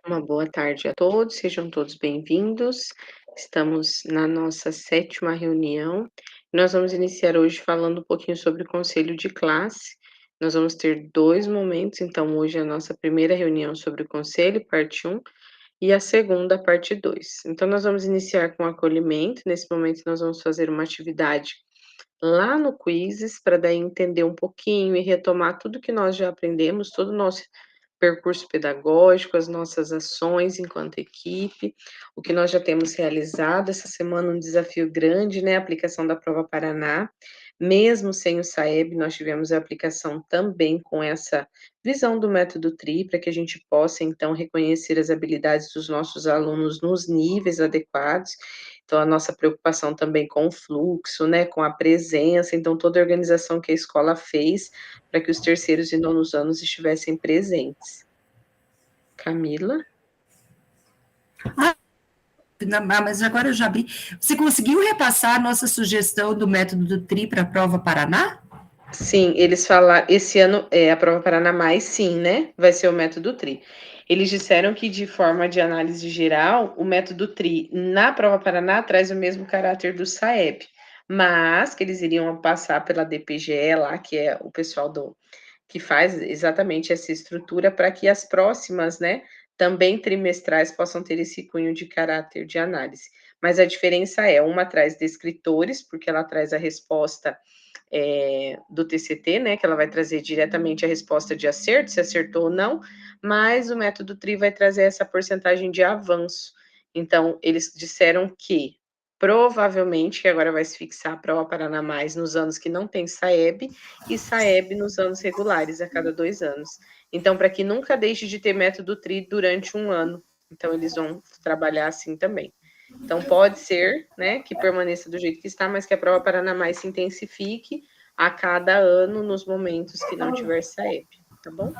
Uma boa tarde a todos, sejam todos bem-vindos. Estamos na nossa sétima reunião. Nós vamos iniciar hoje falando um pouquinho sobre o conselho de classe. Nós vamos ter 2 momentos, então hoje é a nossa primeira reunião sobre o conselho, parte 1, e a segunda, parte 2. Então nós vamos iniciar com acolhimento. Nesse momento nós vamos fazer uma atividade lá no Quizzes, para daí entender um pouquinho e retomar tudo que nós já aprendemos, todo o nosso percurso pedagógico, as nossas ações enquanto equipe, o que nós já temos realizado. Essa semana um desafio grande, né, a aplicação da prova Paraná. Mesmo sem o SAEB, nós tivemos a aplicação também com essa visão do método TRI, para que a gente possa, então, reconhecer as habilidades dos nossos alunos nos níveis adequados. Então, a nossa preocupação também com o fluxo, né, com a presença, então, toda a organização que a escola fez para que os terceiros e nonos anos estivessem presentes. Camila? Mas agora eu já abri. Você conseguiu repassar a nossa sugestão do método do TRI para a prova Paraná? Sim, eles falaram, esse ano é a prova Paraná mais, sim, né? Vai ser o método TRI. Eles disseram que, de forma de análise geral, o método TRI na prova Paraná traz o mesmo caráter do SAEB, mas que eles iriam passar pela DPGE lá, que é o pessoal que faz exatamente essa estrutura para que as próximas, né, também trimestrais possam ter esse cunho de caráter de análise. Mas a diferença é, uma traz descritores, porque ela traz a resposta do TCT, né, que ela vai trazer diretamente a resposta de acerto, se acertou ou não, mas o método TRI vai trazer essa porcentagem de avanço. Então, eles disseram que provavelmente que agora vai se fixar a prova Paraná Mais nos anos que não tem SAEB e SAEB nos anos regulares, a cada 2 anos. Então, para que nunca deixe de ter método TRI durante um ano. Então, eles vão trabalhar assim também. Então, pode ser, né, que permaneça do jeito que está, mas que a prova Paraná Mais se intensifique a cada ano nos momentos que não tiver SAEB, tá bom?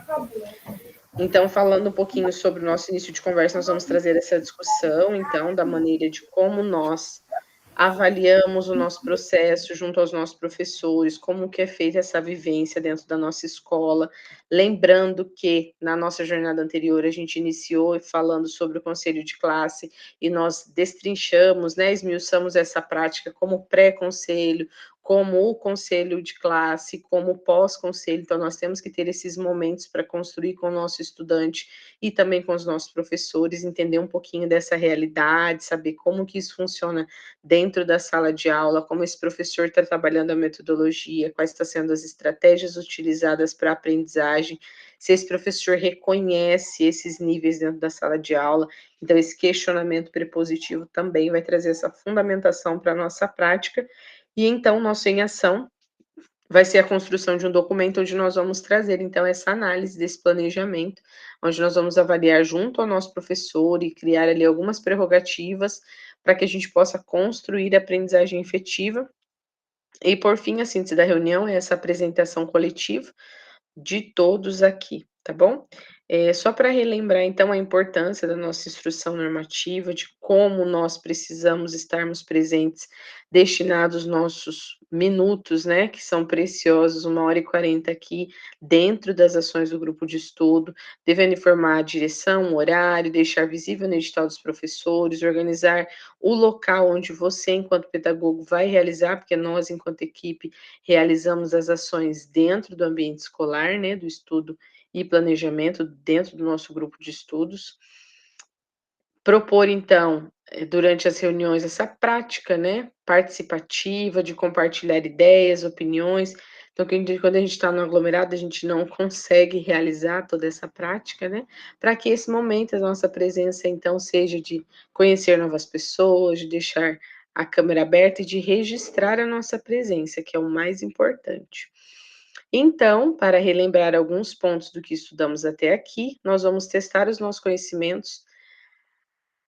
Então, falando um pouquinho sobre o nosso início de conversa, nós vamos trazer essa discussão, então, da maneira de como nós avaliamos o nosso processo junto aos nossos professores, como que é feita essa vivência dentro da nossa escola, lembrando que na nossa jornada anterior a gente iniciou falando sobre o conselho de classe e nós destrinchamos, né, esmiuçamos essa prática como pré-conselho, como o conselho de classe, como pós-conselho. Então nós temos que ter esses momentos para construir com o nosso estudante e também com os nossos professores, entender um pouquinho dessa realidade, saber como que isso funciona dentro da sala de aula, como esse professor está trabalhando a metodologia, quais estão sendo as estratégias utilizadas para a aprendizagem, se esse professor reconhece esses níveis dentro da sala de aula. Então, esse questionamento prepositivo também vai trazer essa fundamentação para a nossa prática. E então, nosso em ação vai ser a construção de um documento onde nós vamos trazer, então, essa análise desse planejamento, onde nós vamos avaliar junto ao nosso professor e criar ali algumas prerrogativas para que a gente possa construir a aprendizagem efetiva. E, por fim, a síntese da reunião é essa apresentação coletiva de todos aqui, tá bom? Só para relembrar, então, a importância da nossa instrução normativa, de como nós precisamos estarmos presentes, destinados nossos minutos, né, que são preciosos, 1h40 aqui, dentro das ações do grupo de estudo, devendo informar a direção, o horário, deixar visível no edital dos professores, organizar o local onde você, enquanto pedagogo, vai realizar, porque nós, enquanto equipe, realizamos as ações dentro do ambiente escolar, né, do estudo e planejamento dentro do nosso grupo de estudos. Propor, então, durante as reuniões, essa prática, né, participativa, de compartilhar ideias, opiniões. Então, quando a gente está no aglomerado, a gente não consegue realizar toda essa prática, né, para que esse momento, a nossa presença, então, seja de conhecer novas pessoas, de deixar a câmera aberta e de registrar a nossa presença, que é o mais importante. Então, para relembrar alguns pontos do que estudamos até aqui, nós vamos testar os nossos conhecimentos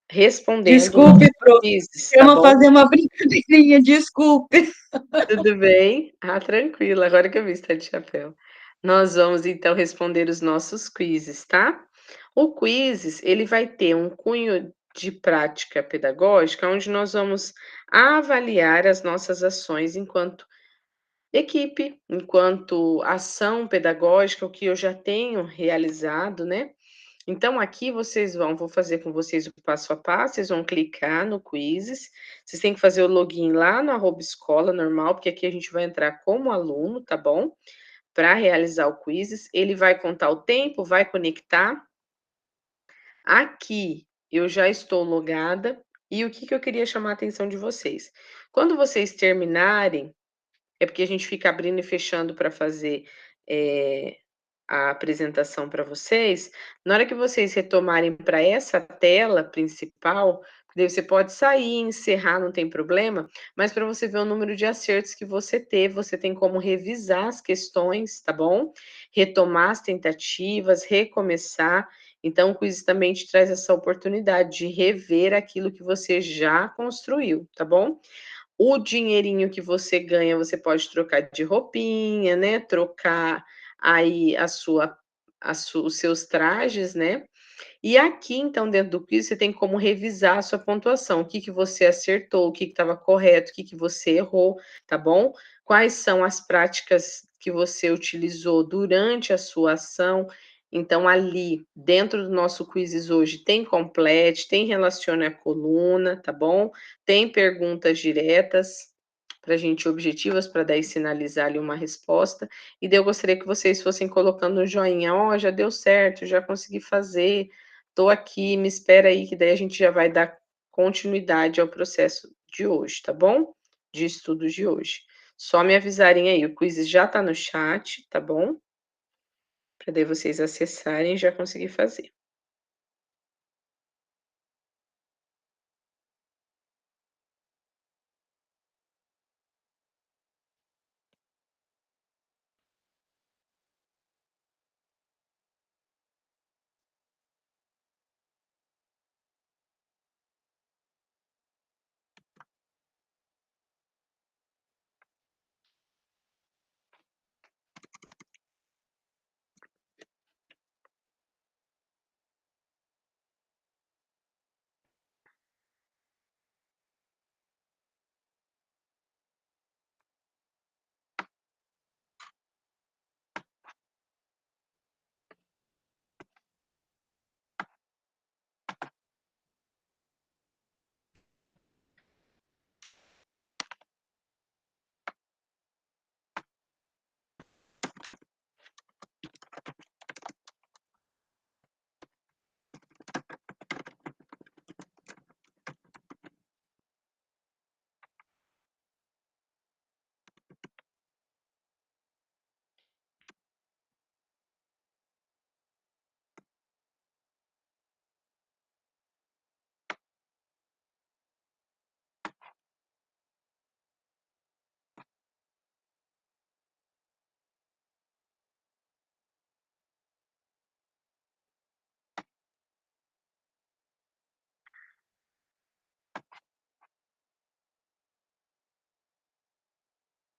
respondendo Desculpe, nossos prof, quizzes, tá vamos bom? fazer uma brincadeirinha, desculpe. Tudo bem? Ah, tranquilo, agora que eu vi, está de chapéu. Nós vamos então responder os nossos quizzes, tá? O quizzes, ele vai ter um cunho de prática pedagógica, onde nós vamos avaliar as nossas ações enquanto equipe, enquanto ação pedagógica, o que eu já tenho realizado, né? Então aqui vou fazer com vocês o passo a passo, vocês vão clicar no quizzes, vocês têm que fazer o login lá no @escola normal, porque aqui a gente vai entrar como aluno, tá bom? Para realizar o quizzes, ele vai contar o tempo, vai conectar. Aqui eu já estou logada, e o que que eu queria chamar a atenção de vocês. Quando vocês terminarem, é porque a gente fica abrindo e fechando para fazer, eh, a apresentação para vocês, na hora que vocês retomarem para essa tela principal, daí você pode sair, encerrar, não tem problema, mas para você ver o número de acertos que você teve, você tem como revisar as questões, tá bom? Retomar as tentativas, recomeçar. Então, o quiz também te traz essa oportunidade de rever aquilo que você já construiu, tá bom? O dinheirinho que você ganha, você pode trocar de roupinha, né, trocar aí os seus trajes, né. E aqui, então, dentro do quiz, você tem como revisar a sua pontuação, o que que você acertou, o que que estava correto, o que que você errou, tá bom? Quais são as práticas que você utilizou durante a sua ação. Então, ali, dentro do nosso quizzes hoje, tem complete, tem relacione a coluna, tá bom? Tem perguntas diretas pra gente, objetivas, para daí sinalizar ali uma resposta. E daí eu gostaria que vocês fossem colocando um joinha: "Ó, já deu certo, já consegui fazer, tô aqui, me espera aí que daí a gente já vai dar continuidade ao processo de hoje, tá bom? De estudos de hoje. Só me avisarem aí, o quiz já tá no chat, tá bom? Para daí vocês acessarem e já conseguir fazer.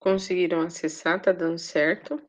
Conseguiram acessar? Tá dando certo?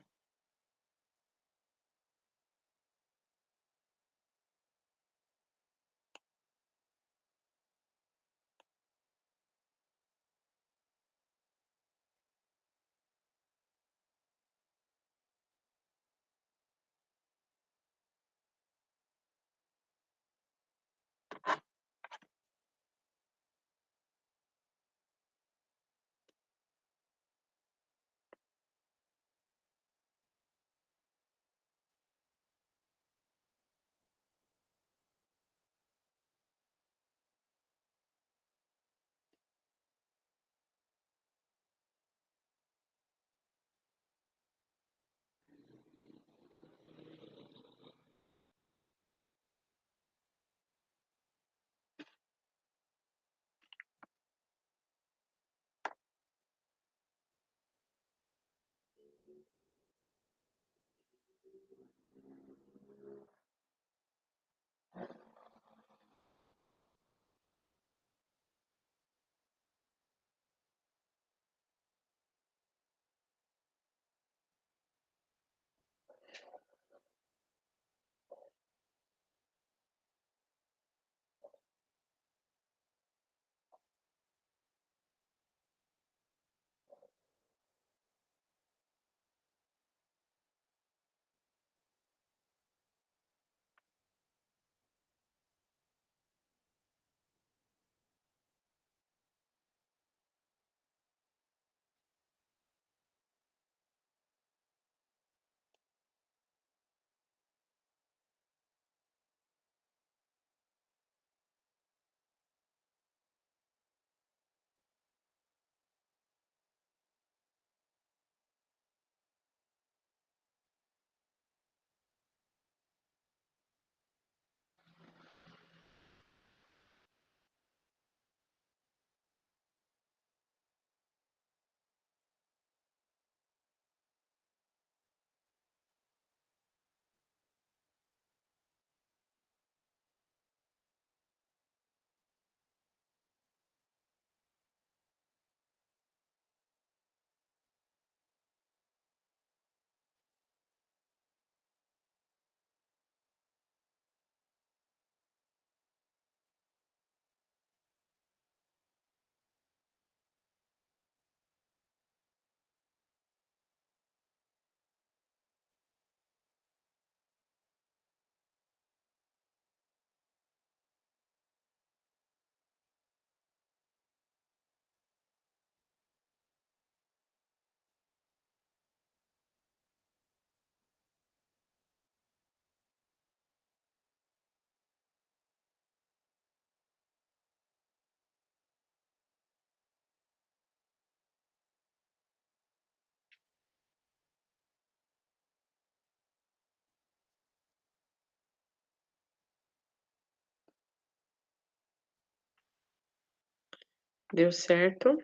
Deu certo?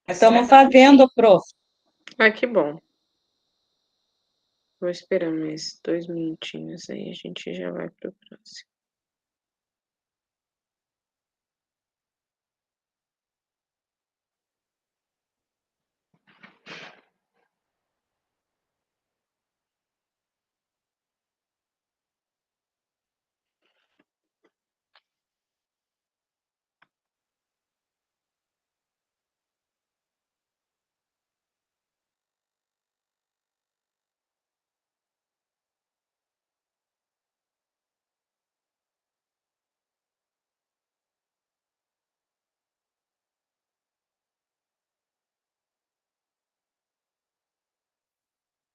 Estamos fazendo, prof. Ah, que bom. Vou esperar mais 2 minutinhos aí, a gente já vai para o próximo.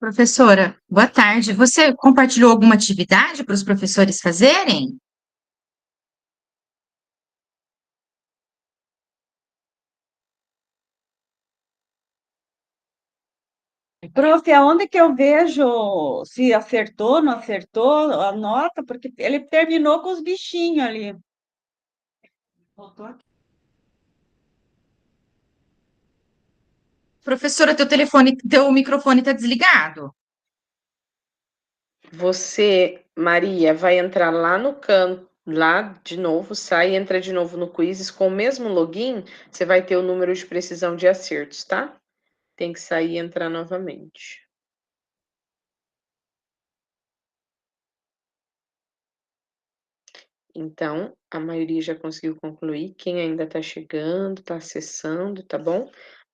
Professora, boa tarde. Você compartilhou alguma atividade para os professores fazerem? Prof, aonde que eu vejo se acertou, não acertou a nota? Porque ele terminou com os bichinhos ali. Voltou aqui. Professora, teu microfone está desligado. Você, Maria, vai entrar lá no canto, lá de novo, sai e entra de novo no Quizzes com o mesmo login, você vai ter o número de precisão de acertos, tá? Tem que sair e entrar novamente. Então, a maioria já conseguiu concluir. Quem ainda está chegando, está acessando, tá bom?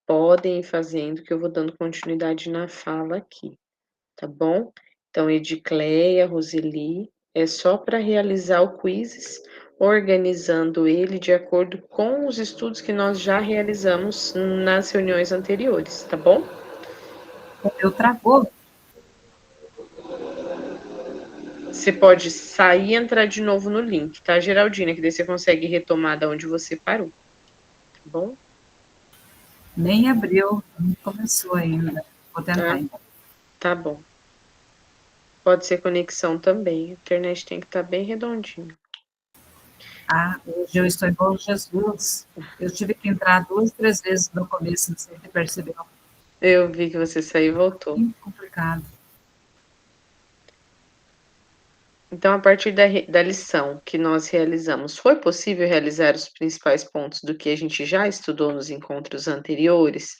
Podem ir fazendo, que eu vou dando continuidade na fala aqui, tá bom? Então, Edicleia, Roseli, é só para realizar o quizzes, organizando ele de acordo com os estudos que nós já realizamos nas reuniões anteriores, tá bom? O meu travou. Você pode sair e entrar de novo no link, tá, Geraldina? Que daí você consegue retomar da onde você parou, tá bom? Nem abriu, não começou ainda. Vou tentar, Tá, então. tá bom. Pode ser conexão também. A internet tem que estar bem redondinha. Ah, hoje eu estou igual Jesus. Eu tive que entrar 2, 3 vezes no começo, não sei se você percebeu. Eu vi que você saiu e voltou. Muito complicado. Então, a partir da lição que nós realizamos, foi possível realizar os principais pontos do que a gente já estudou nos encontros anteriores?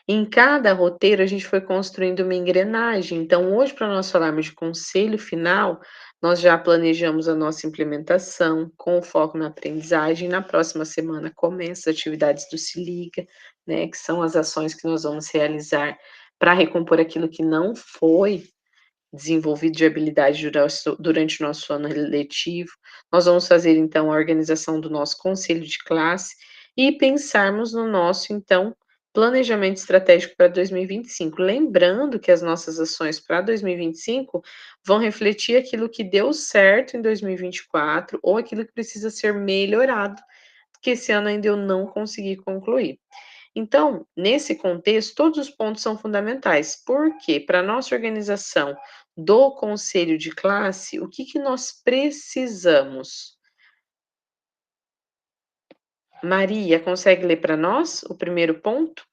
Em cada roteiro, a gente foi construindo uma engrenagem. Então, hoje, para nós falarmos de conselho final, nós já planejamos a nossa implementação com foco na aprendizagem. Na próxima semana, começa as atividades do Se Liga, né, que são as ações que nós vamos realizar para recompor aquilo que não foi desenvolvido de habilidade durante o nosso ano letivo. Nós vamos fazer, então, a organização do nosso conselho de classe e pensarmos no nosso, então, planejamento estratégico para 2025. Lembrando que as nossas ações para 2025 vão refletir aquilo que deu certo em 2024 ou aquilo que precisa ser melhorado, que esse ano ainda eu não consegui concluir. Então, nesse contexto, todos os pontos são fundamentais, porque para a nossa organização do conselho de classe, o que que nós precisamos? Maria, consegue ler para nós o primeiro ponto?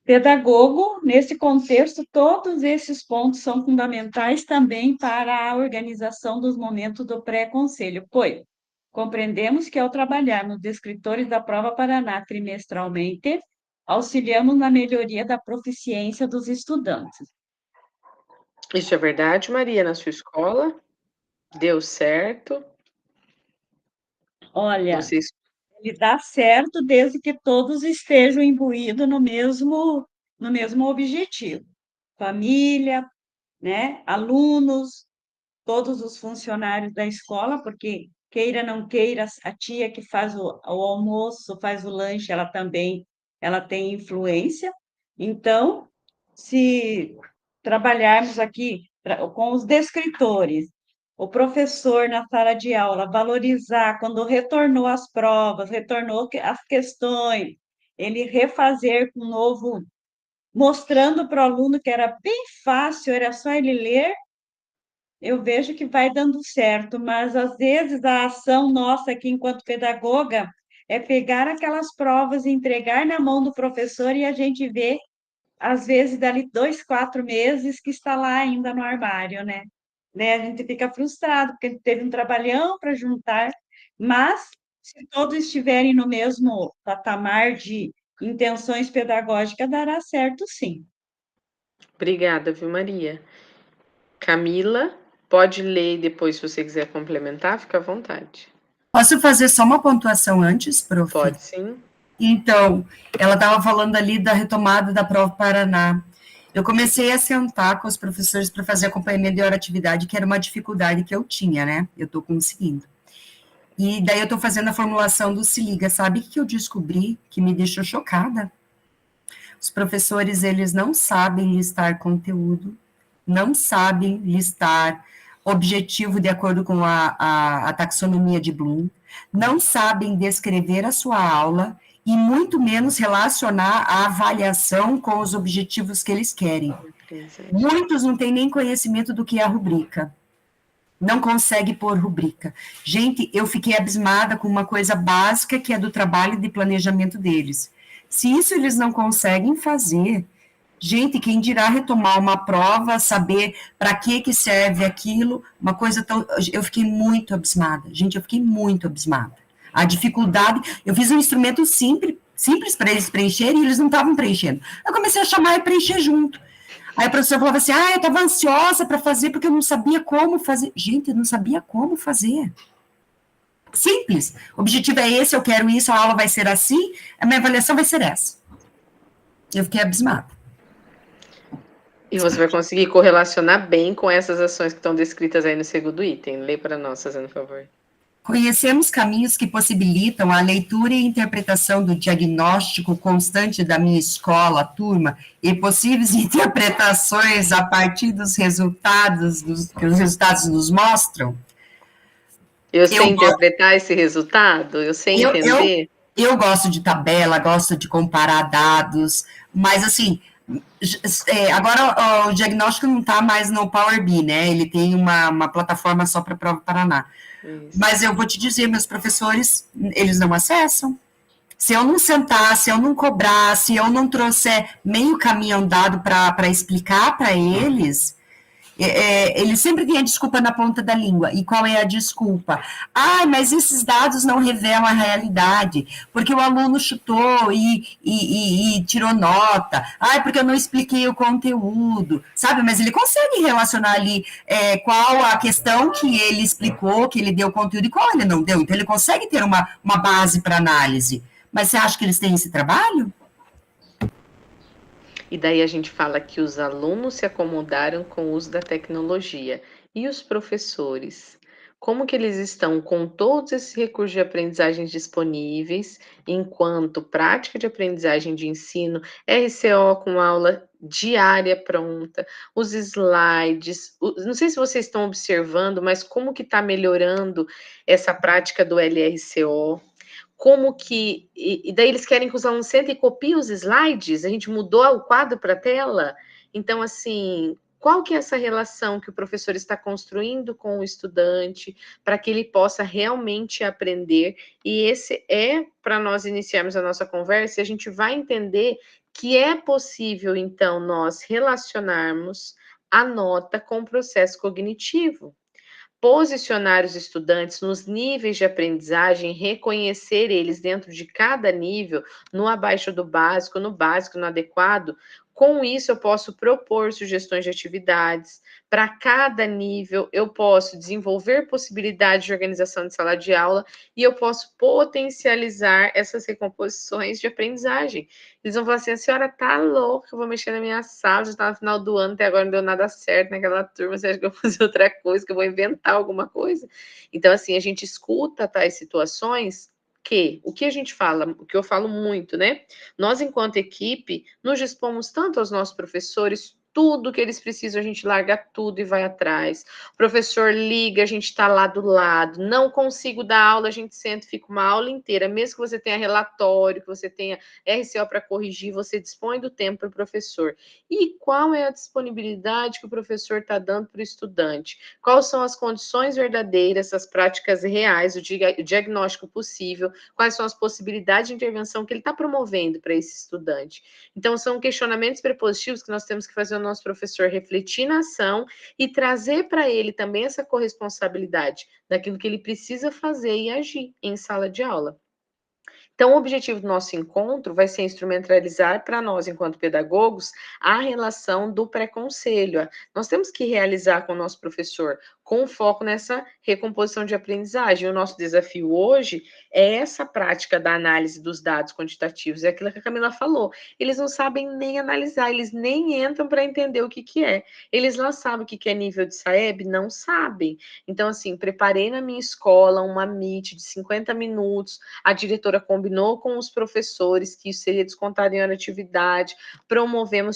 Pedagogo, nesse contexto, todos esses pontos são fundamentais também para a organização dos momentos do pré-conselho, pois compreendemos que, ao trabalhar nos descritores da Prova Paraná trimestralmente, auxiliamos na melhoria da proficiência dos estudantes. Isso é verdade, Maria, na sua escola? Deu certo? Olha, Vocês ele dá certo desde que todos estejam imbuídos no mesmo objetivo. Família, né? Alunos, todos os funcionários da escola, porque queira não queira, a tia que faz o almoço, faz o lanche, ela tem influência. Então, se trabalharmos aqui com os descritores, o professor na sala de aula valorizar quando retornou as provas, retornou as questões, ele refazer com novo, mostrando para o aluno que era bem fácil, era só ele ler eu vejo que vai dando certo, mas às vezes a ação nossa aqui enquanto pedagoga é pegar aquelas provas e entregar na mão do professor e a gente vê, às vezes, dali 2, 4 meses que está lá ainda no armário, né? A gente fica frustrado, porque teve um trabalhão para juntar, mas se todos estiverem no mesmo patamar de intenções pedagógicas, dará certo, sim. Obrigada, viu, Maria? Camila, pode ler e depois, se você quiser complementar, fica à vontade. Posso fazer só uma pontuação antes, prof? Pode sim. Então, ela estava falando ali da retomada da prova Paraná. Eu comecei a sentar com os professores para fazer acompanhamento de hora-atividade, que era uma dificuldade que eu tinha, né? Eu estou conseguindo. E daí eu estou fazendo a formulação do Se Liga. Sabe o que eu descobri que me deixou chocada? Os professores, eles não sabem listar conteúdo, não sabem listar objetivo de acordo com a taxonomia de Bloom, não sabem descrever a sua aula e muito menos relacionar a avaliação com os objetivos que eles querem. Muitos não têm nem conhecimento do que é a rubrica. Não consegue pôr rubrica. Gente, eu fiquei abismada com uma coisa básica que é do trabalho de planejamento deles. Se isso eles não conseguem fazer, gente, quem dirá retomar uma prova, saber para que serve aquilo, uma coisa tão... Eu fiquei muito abismada. Gente, eu fiquei muito abismada. A dificuldade... Eu fiz um instrumento simples para eles preencherem e eles não estavam preenchendo. Eu comecei a chamar e preencher junto. Aí a professora falava assim, eu estava ansiosa para fazer porque eu não sabia como fazer. Gente, eu não sabia como fazer. Simples. O objetivo é esse, eu quero isso, a aula vai ser assim, a minha avaliação vai ser essa. Eu fiquei abismada. E você vai conseguir correlacionar bem com essas ações que estão descritas aí no segundo item. Lê para nós, fazendo favor. Conhecemos caminhos que possibilitam a leitura e interpretação do diagnóstico constante da minha escola, turma, e possíveis interpretações a partir dos resultados que os resultados nos mostram. Eu sei interpretar esse resultado? Eu sei entender? Eu gosto de tabela, gosto de comparar dados, mas assim, agora o diagnóstico não está mais no Power BI, né? Ele tem uma plataforma só para a Prova Paraná. Isso. Mas eu vou te dizer, meus professores, eles não acessam. Se eu não sentar, se eu não cobrar, se eu não trouxer meio caminho andado para explicar para eles, eles sempre têm a desculpa na ponta da língua. E qual é a desculpa? Mas esses dados não revelam a realidade, porque o aluno chutou e tirou nota. Porque eu não expliquei o conteúdo, sabe? Mas ele consegue relacionar ali qual a questão que ele explicou, que ele deu conteúdo e qual ele não deu. Então, ele consegue ter uma base para análise. Mas você acha que eles têm esse trabalho? E daí a gente fala que os alunos se acomodaram com o uso da tecnologia. E os professores? Como que eles estão com todos esses recursos de aprendizagem disponíveis, enquanto prática de aprendizagem de ensino, RCO com aula diária pronta, os slides, não sei se vocês estão observando, mas como que está melhorando essa prática do LRCO? Como que... E daí eles querem que os alunos sentem e copiem os slides? A gente mudou o quadro para a tela? Então, assim, qual que é essa relação que o professor está construindo com o estudante para que ele possa realmente aprender? E esse é, para nós iniciarmos a nossa conversa, a gente vai entender que é possível, então, nós relacionarmos a nota com o processo cognitivo. Posicionar os estudantes nos níveis de aprendizagem, reconhecer eles dentro de cada nível, no abaixo do básico, no básico, no adequado. Com isso, eu posso propor sugestões de atividades. Para cada nível, eu posso desenvolver possibilidades de organização de sala de aula e eu posso potencializar essas recomposições de aprendizagem. Eles vão falar assim, a senhora tá louca, eu vou mexer na minha sala, já está no final do ano, até agora não deu nada certo naquela turma, você acha que eu vou fazer outra coisa, que eu vou inventar alguma coisa? Então, assim, a gente escuta tais situações o que a gente fala, o que eu falo muito, né? Nós, enquanto equipe, nos dispomos tanto aos nossos professores, tudo que eles precisam, a gente larga tudo e vai atrás. O professor liga, a gente está lá do lado. Não consigo dar aula, a gente senta e fica uma aula inteira. Mesmo que você tenha relatório, que você tenha RCO para corrigir, você dispõe do tempo para o professor. E qual é a disponibilidade que o professor está dando para o estudante? Quais são as condições verdadeiras, as práticas reais, o diagnóstico possível, quais são as possibilidades de intervenção que ele está promovendo para esse estudante? Então, são questionamentos prepositivos que nós temos que fazer o nosso professor refletir na ação e trazer para ele também essa corresponsabilidade daquilo que ele precisa fazer e agir em sala de aula. Então, o objetivo do nosso encontro vai ser instrumentalizar para nós, enquanto pedagogos, a relação do pré-conselho. Nós temos que realizar com o nosso professor, com foco nessa recomposição de aprendizagem. O nosso desafio hoje é essa prática da análise dos dados quantitativos, é aquilo que a Camila falou. Eles não sabem nem analisar, eles nem entram para entender o que é. Eles lá sabem o que é nível de SAEB? Não sabem. Então, assim, preparei na minha escola uma meet de 50 minutos, a diretora combinou com os professores que isso seria descontado em hora de atividade,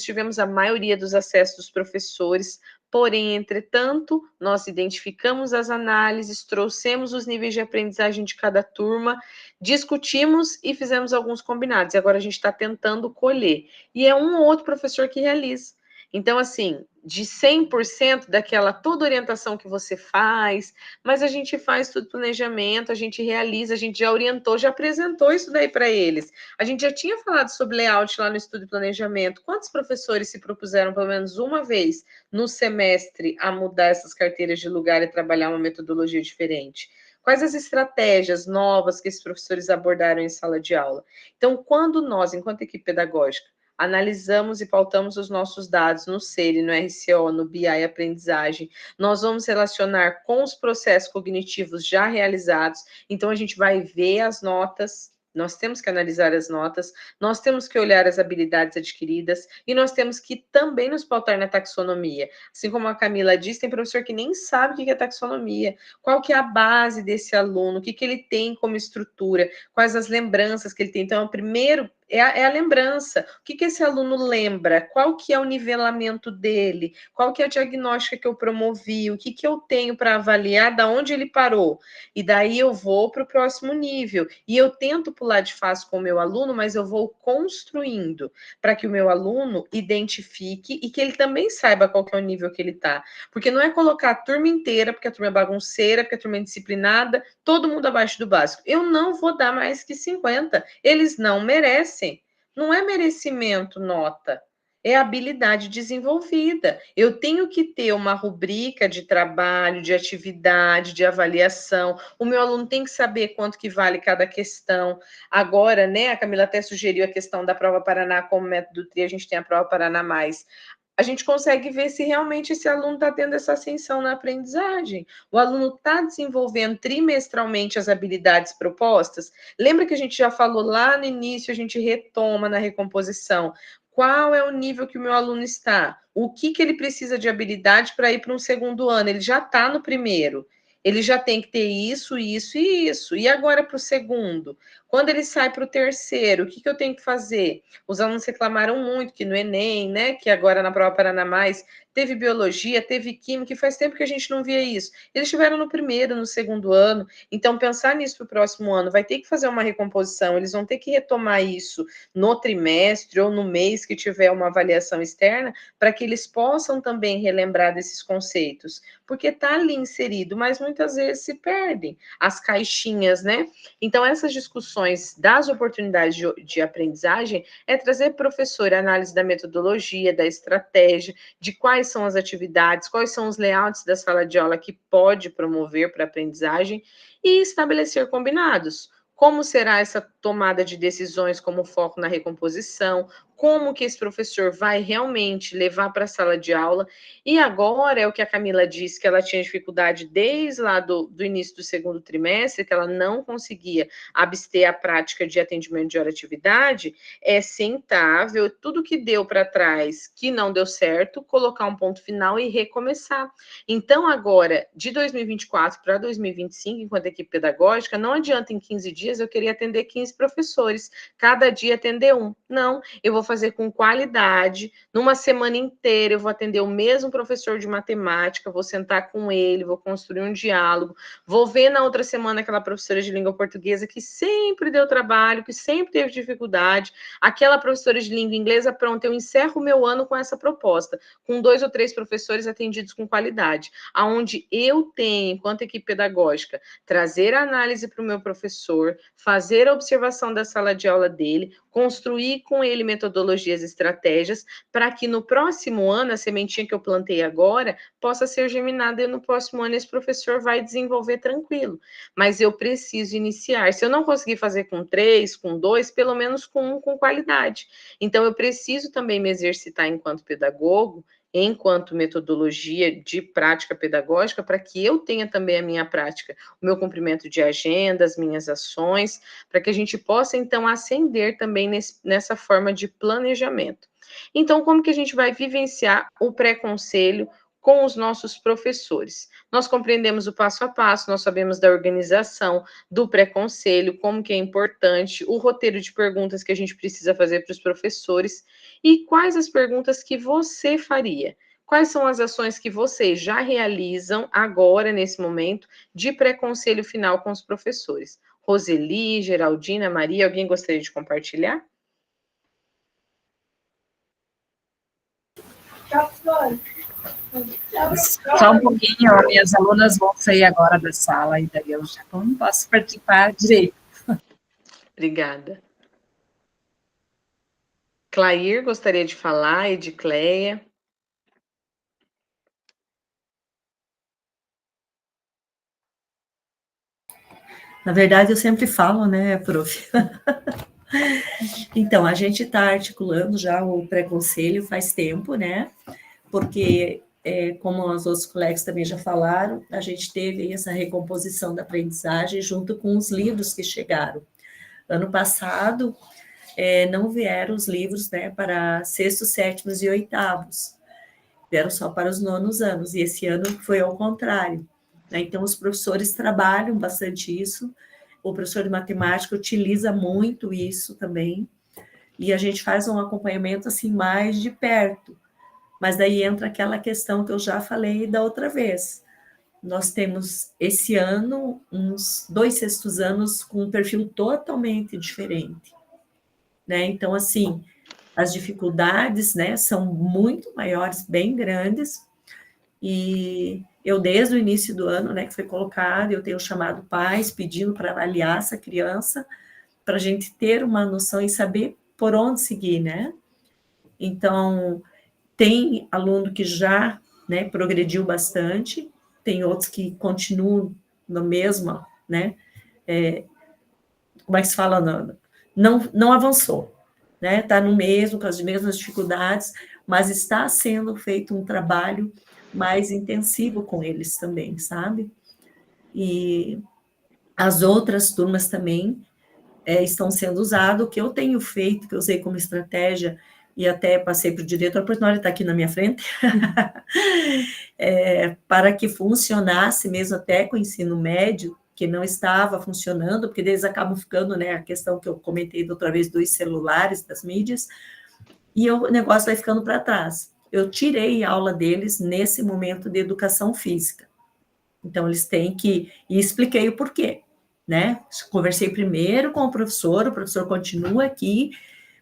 tivemos a maioria dos acessos dos professores, porém, entretanto, nós identificamos as análises, trouxemos os níveis de aprendizagem de cada turma, discutimos e fizemos alguns combinados, e agora a gente está tentando colher. E é um ou outro professor que realiza. Então, assim, de 100% daquela toda orientação que você faz, mas a gente faz tudo planejamento, a gente realiza, a gente já orientou, já apresentou isso daí para eles. A gente já tinha falado sobre layout lá no estudo de planejamento. Quantos professores se propuseram pelo menos uma vez no semestre a mudar essas carteiras de lugar e trabalhar uma metodologia diferente? Quais as estratégias novas que esses professores abordaram em sala de aula? Então, quando nós, enquanto equipe pedagógica, analisamos e pautamos os nossos dados no CELI, no RCO, no BI aprendizagem, nós vamos relacionar com os processos cognitivos já realizados, então a gente vai ver as notas, nós temos que analisar as notas, nós temos que olhar as habilidades adquiridas e nós temos que também nos pautar na taxonomia. Assim como a Camila disse, tem professor que nem sabe o que é taxonomia, qual que é a base desse aluno, o que ele tem como estrutura, quais as lembranças que ele tem. Então, primeiro é a lembrança. O que esse aluno lembra? Qual que é o nivelamento dele? Qual que é a diagnóstica que eu promovi? O que eu tenho para avaliar da onde ele parou? E daí eu vou para o próximo nível. E eu tento pular de fase com o meu aluno, mas eu vou construindo para que o meu aluno identifique e que ele também saiba qual que é o nível que ele está. Porque não é colocar a turma inteira, porque a turma é bagunceira, porque a turma é indisciplinada, todo mundo abaixo do básico. Eu não vou dar mais que 50. Eles não merecem. Não é merecimento nota, é habilidade desenvolvida. Eu tenho que ter uma rubrica de trabalho, de atividade, de avaliação. O meu aluno tem que saber quanto que vale cada questão. Agora, né, a Camila até sugeriu a questão da prova Paraná como método TRI, a gente tem a prova Paraná mais. A gente consegue ver se realmente esse aluno está tendo essa ascensão na aprendizagem. O aluno está desenvolvendo trimestralmente as habilidades propostas. Lembra que a gente já falou lá no início, a gente retoma na recomposição. Qual é o nível que o meu aluno está? O que ele precisa de habilidade para ir para um segundo ano? Ele já está no primeiro. Ele já tem que ter isso, isso e isso. E agora para o segundo? Quando ele sai para o terceiro, o que eu tenho que fazer? Os alunos reclamaram muito que no Enem, né, que agora na prova Paraná Mais, teve biologia, teve química, e faz tempo que a gente não via isso. Eles estiveram no primeiro, no segundo ano, então pensar nisso para o próximo ano, vai ter que fazer uma recomposição, eles vão ter que retomar isso no trimestre ou no mês que tiver uma avaliação externa, para que eles possam também relembrar desses conceitos, porque está ali inserido, mas muitas vezes se perdem as caixinhas, né? Então, essas discussões das oportunidades de aprendizagem é trazer para o professor a análise da metodologia, da estratégia, de quais são as atividades, quais são os layouts da sala de aula que pode promover para a aprendizagem e estabelecer combinados. Como será essa tomada de decisões como foco na recomposição, como que esse professor vai realmente levar para a sala de aula. E agora é o que a Camila disse, que ela tinha dificuldade desde lá do início do segundo trimestre, que ela não conseguia abster a prática de atendimento de hora atividade, é sentar, ver tudo que deu para trás, que não deu certo, colocar um ponto final e recomeçar. Então, agora, de 2024 para 2025, enquanto equipe pedagógica, não adianta em 15 dias eu queria atender 15 professores, cada dia atender um. Não, eu vou fazer com qualidade. Numa semana inteira, eu vou atender o mesmo professor de matemática, vou sentar com ele, vou construir um diálogo, vou ver na outra semana aquela professora de língua portuguesa que sempre deu trabalho, que sempre teve dificuldade, aquela professora de língua inglesa, pronto, eu encerro o meu ano com essa proposta, com 2 ou 3 professores atendidos com qualidade, aonde eu tenho, enquanto equipe pedagógica, trazer a análise para o meu professor, fazer a observação da sala de aula dele, construir com ele metodologias e estratégias, para que no próximo ano, a sementinha que eu plantei agora, possa ser germinada e no próximo ano esse professor vai desenvolver tranquilo. Mas eu preciso iniciar. Se eu não conseguir fazer com 3, com 2, pelo menos com 1 com qualidade. Então, eu preciso também me exercitar enquanto pedagogo, enquanto metodologia de prática pedagógica, para que eu tenha também a minha prática, o meu cumprimento de agenda, as minhas ações, para que a gente possa, então, ascender também nessa forma de planejamento. Então, como que a gente vai vivenciar o pré-conselho com os nossos professores? Nós compreendemos o passo a passo, nós sabemos da organização, do pré-conselho, como que é importante, o roteiro de perguntas que a gente precisa fazer para os professores e quais as perguntas que você faria. Quais são as ações que vocês já realizam agora, nesse momento, de pré-conselho final com os professores? Roseli, Geraldina, Maria, alguém gostaria de compartilhar? Só um pouquinho, minhas alunas vão sair agora da sala, e daí eu já não posso participar direito. Obrigada. Clair gostaria de falar, Edicleia. Na verdade, eu sempre falo, né, prof? Então, a gente está articulando já o pré-conselho faz tempo, né? Porque, como os outros colegas também já falaram, a gente teve essa recomposição da aprendizagem junto com os livros que chegaram. Ano passado, não vieram os livros, né, para sextos, sétimos e oitavos. Vieram só para os nonos anos, e esse ano foi ao contrário. Né? Então, os professores trabalham bastante isso, o professor de matemática utiliza muito isso também, e a gente faz um acompanhamento assim mais de perto. Mas daí entra aquela questão que eu já falei da outra vez. Nós temos esse ano uns 2 sextos anos com um perfil totalmente diferente. Né? Então, assim, as dificuldades, né, são muito maiores, bem grandes, e eu, desde o início do ano, né, que foi colocado, eu tenho chamado pais, pedindo para avaliar essa criança, para a gente ter uma noção e saber por onde seguir, né? Então, tem aluno que já, né, progrediu bastante, tem outros que continuam no mesmo, né? Como é que se fala? Não avançou, né? Está no mesmo, com as mesmas dificuldades, mas está sendo feito um trabalho mais intensivo com eles também, sabe? E as outras turmas também estão sendo usadas. O que eu tenho feito, que eu usei como estratégia, e até passei para o diretor, porque na hora está aqui na minha frente, para que funcionasse mesmo até com o ensino médio, que não estava funcionando, porque eles acabam ficando, né, a questão que eu comentei da outra vez, dos celulares, das mídias, e o negócio vai ficando para trás. Eu tirei a aula deles nesse momento de educação física. Então, eles têm que... E expliquei o porquê, né? Conversei primeiro com o professor continua aqui,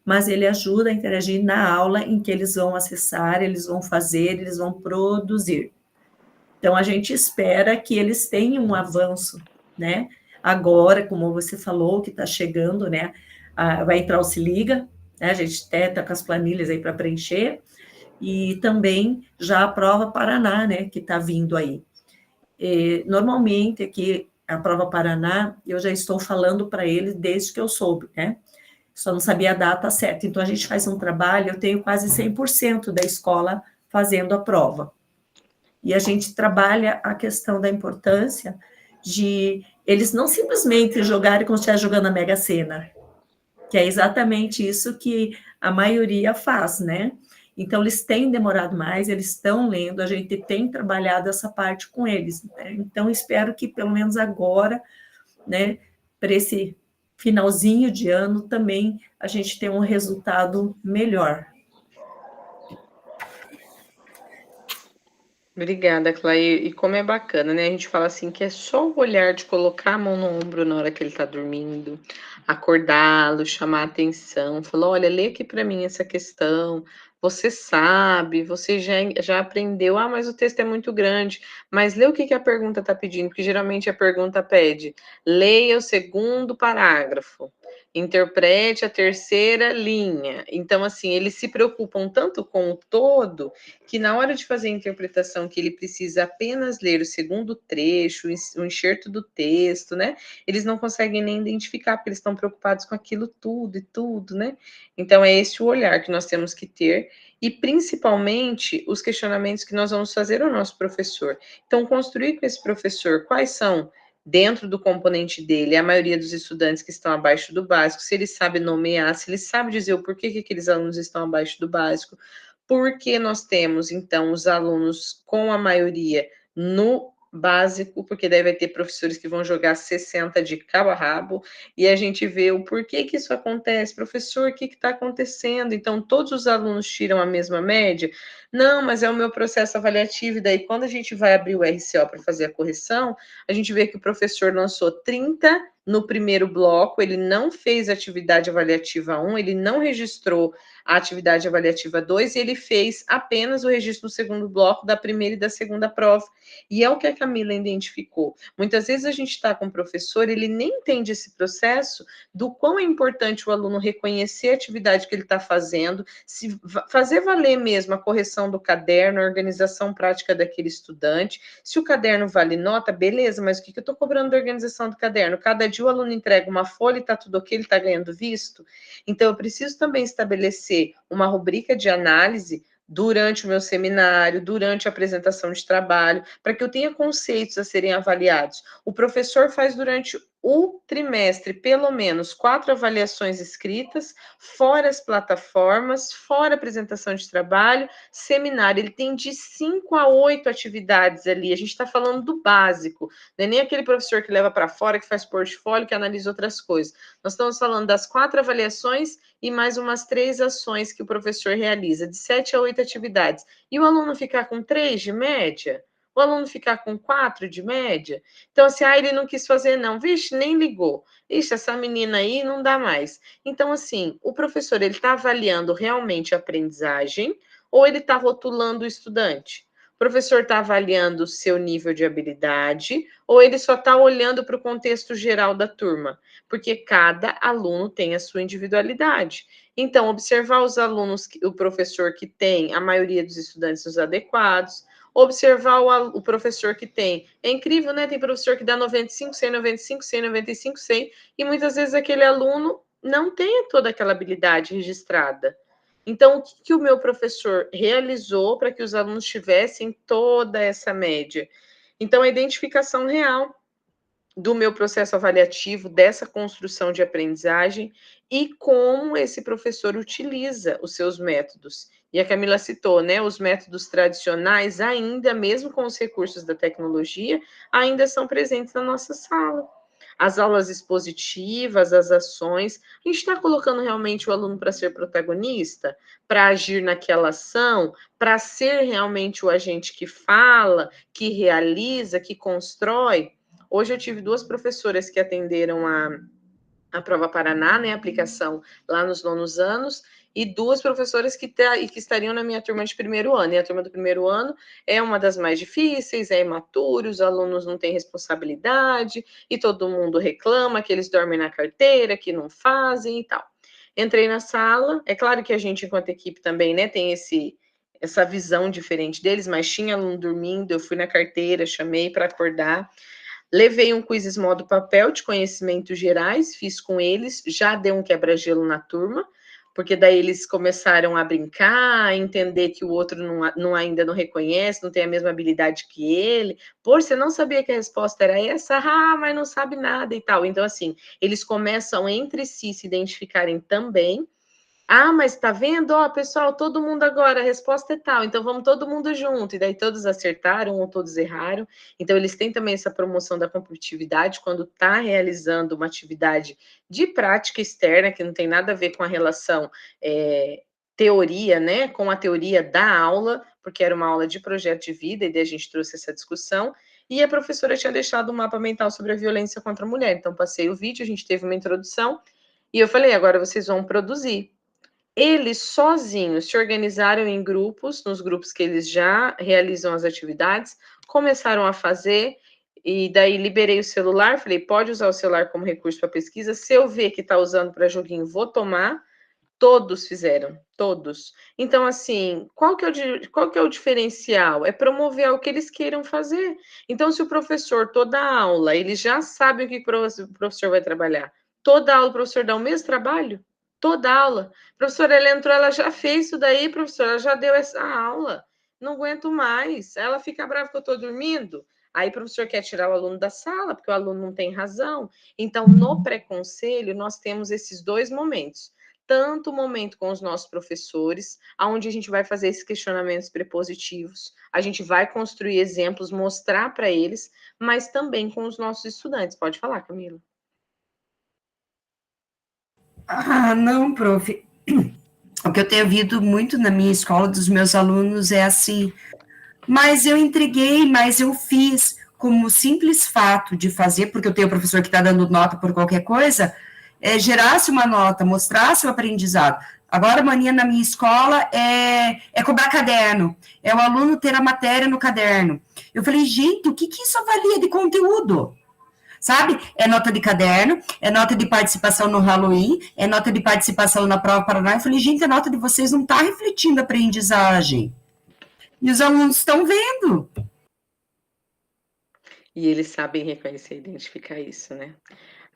mas ele ajuda a interagir na aula em que eles vão acessar, eles vão fazer, eles vão produzir. Então, a gente espera que eles tenham um avanço, né? Agora, como você falou, que está chegando, né? Vai entrar o Se Liga, né? A gente até está com as planilhas aí para preencher, e também já a Prova Paraná, né? Que está vindo aí. Normalmente, aqui, a Prova Paraná, eu já estou falando para eles desde que eu soube, né? Só não sabia a data certa. Então, a gente faz um trabalho, eu tenho quase 100% da escola fazendo a prova. E a gente trabalha a questão da importância de eles não simplesmente jogarem como se estivesse jogando a Mega Sena, que é exatamente isso que a maioria faz, né? Então, eles têm demorado mais, eles estão lendo, a gente tem trabalhado essa parte com eles. Né? Então, espero que, pelo menos agora, né, para esse finalzinho de ano também a gente tem um resultado melhor. Obrigada, Clay. E como é bacana, né? A gente fala assim que é só o olhar de colocar a mão no ombro na hora que ele tá dormindo, acordá-lo, chamar a atenção, falar: olha, lê aqui para mim essa questão. Você sabe, você já aprendeu, ah, mas o texto é muito grande. Mas lê o que a pergunta está pedindo, porque geralmente a pergunta pede: leia o segundo parágrafo, interprete a terceira linha. Então, assim, eles se preocupam tanto com o todo que na hora de fazer a interpretação que ele precisa apenas ler o segundo trecho, o enxerto do texto, né? Eles não conseguem nem identificar, porque eles estão preocupados com aquilo tudo e tudo, né? Então é esse o olhar que nós temos que ter e principalmente os questionamentos que nós vamos fazer ao nosso professor. Então construir com esse professor quais são dentro do componente dele, a maioria dos estudantes que estão abaixo do básico, se ele sabe nomear, se ele sabe dizer o porquê que aqueles alunos estão abaixo do básico, porque nós temos, então, os alunos com a maioria no básico, porque daí vai ter professores que vão jogar 60 de cabo a rabo, e a gente vê o porquê que isso acontece. Professor, o que está acontecendo? Então, todos os alunos tiram a mesma média? Não, mas é o meu processo avaliativo, e daí quando a gente vai abrir o RCO para fazer a correção, a gente vê que o professor lançou 30 no primeiro bloco, ele não fez atividade avaliativa 1, ele não registrou a atividade avaliativa 2 e ele fez apenas o registro no segundo bloco da primeira e da segunda prova. E é o que a Camila identificou. Muitas vezes a gente está com o professor, ele nem entende esse processo do quão é importante o aluno reconhecer a atividade que ele está fazendo, se fazer valer mesmo a correção do caderno, a organização prática daquele estudante. Se o caderno vale nota, beleza, mas o que eu estou cobrando da organização do caderno? Cada dia o aluno entrega uma folha e está tudo ok, ele está ganhando visto? Então, eu preciso também estabelecer uma rubrica de análise durante o meu seminário, durante a apresentação de trabalho, para que eu tenha conceitos a serem avaliados. O professor faz durante o trimestre pelo menos 4 avaliações escritas, fora as plataformas, fora a apresentação de trabalho, seminário. Ele tem de 5 a 8 atividades ali. A gente está falando do básico, não é nem aquele professor que leva para fora, que faz portfólio, que analisa outras coisas. Nós estamos falando das 4 avaliações e mais umas 3 ações que o professor realiza, de 7 a 8 atividades. E o aluno ficar com 3 de média? O aluno ficar com 4 de média? Então, assim, ele não quis fazer, não. Vixe, nem ligou. Ixi, essa menina aí não dá mais. Então, assim, o professor, ele está avaliando realmente a aprendizagem ou ele está rotulando o estudante? O professor está avaliando o seu nível de habilidade ou ele só está olhando para o contexto geral da turma? Porque cada aluno tem a sua individualidade. Então, observar os alunos, o professor que tem a maioria dos estudantes os adequados, observar o professor que tem. É incrível, né? Tem professor que dá 95, 100, 95, 100, 95, 100, e muitas vezes aquele aluno não tem toda aquela habilidade registrada. Então, o que o meu professor realizou para que os alunos tivessem toda essa média? Então, a identificação real do meu processo avaliativo, dessa construção de aprendizagem e como esse professor utiliza os seus métodos. E a Camila citou, né, os métodos tradicionais ainda, mesmo com os recursos da tecnologia, ainda são presentes na nossa sala. As aulas expositivas, as ações, a gente está colocando realmente o aluno para ser protagonista, para agir naquela ação, para ser realmente o agente que fala, que realiza, que constrói. Hoje eu tive 2 professoras que atenderam a Prova Paraná, né, a aplicação lá nos 9º anos, e 2 professoras que estariam na minha turma de primeiro ano. E a turma do primeiro ano é uma das mais difíceis, é imaturo, os alunos não têm responsabilidade, e todo mundo reclama que eles dormem na carteira, que não fazem e tal. Entrei na sala, é claro que a gente, enquanto equipe, também, né, tem essa visão diferente deles, mas tinha aluno dormindo, eu fui na carteira, chamei para acordar. Levei um quiz modo papel de conhecimentos gerais, fiz com eles, já deu um quebra-gelo na turma, porque daí eles começaram a brincar, a entender que o outro ainda não reconhece, não tem a mesma habilidade que ele. Pô, você não sabia que a resposta era essa? Ah, mas não sabe nada e tal. Então, assim, eles começam entre si se identificarem também, Ah, mas tá vendo? Ó, pessoal, todo mundo agora, a resposta é tal, então vamos todo mundo junto. E daí todos acertaram ou todos erraram. Então, eles têm também essa promoção da competitividade quando está realizando uma atividade de prática externa, que não tem nada a ver com a relação teoria, né? Com a teoria da aula, porque era uma aula de projeto de vida, e daí a gente trouxe essa discussão. E a professora tinha deixado um mapa mental sobre a violência contra a mulher. Então, passei o vídeo, a gente teve uma introdução, e eu falei, agora vocês vão produzir. Eles sozinhos se organizaram em grupos, nos grupos que eles já realizam as atividades, começaram a fazer, e daí liberei o celular, falei, pode usar o celular como recurso para pesquisa, se eu ver que está usando para joguinho, vou tomar. Todos fizeram, todos. Então, assim, qual que é o diferencial? É promover o que eles queiram fazer. Então, se o professor, toda aula, ele já sabe o que o professor vai trabalhar, toda aula o professor dá o mesmo trabalho? Toda aula. Professora, ela entrou, ela já fez isso daí, professora, ela já deu essa aula. Não aguento mais. Ela fica brava que eu estou dormindo. Aí o professor quer tirar o aluno da sala, porque o aluno não tem razão. Então, no pré-conselho, nós temos esses dois momentos. Tanto o momento com os nossos professores, onde a gente vai fazer esses questionamentos prepositivos, a gente vai construir exemplos, mostrar para eles, mas também com os nossos estudantes. Pode falar, Camila. Ah, não, prof. O que eu tenho ouvido muito na minha escola dos meus alunos é assim, mas eu entreguei, mas eu fiz, como simples fato de fazer, porque eu tenho professor que está dando nota por qualquer coisa, gerasse uma nota, mostrasse o aprendizado. Agora, a mania na minha escola é cobrar caderno, é o aluno ter a matéria no caderno. Eu falei, gente, o que isso avalia de conteúdo? Sabe? É nota de caderno, é nota de participação no Halloween, é nota de participação na prova Paraná. Eu falei, gente, a nota de vocês não está refletindo a aprendizagem. E os alunos estão vendo. E eles sabem reconhecer e identificar isso, né?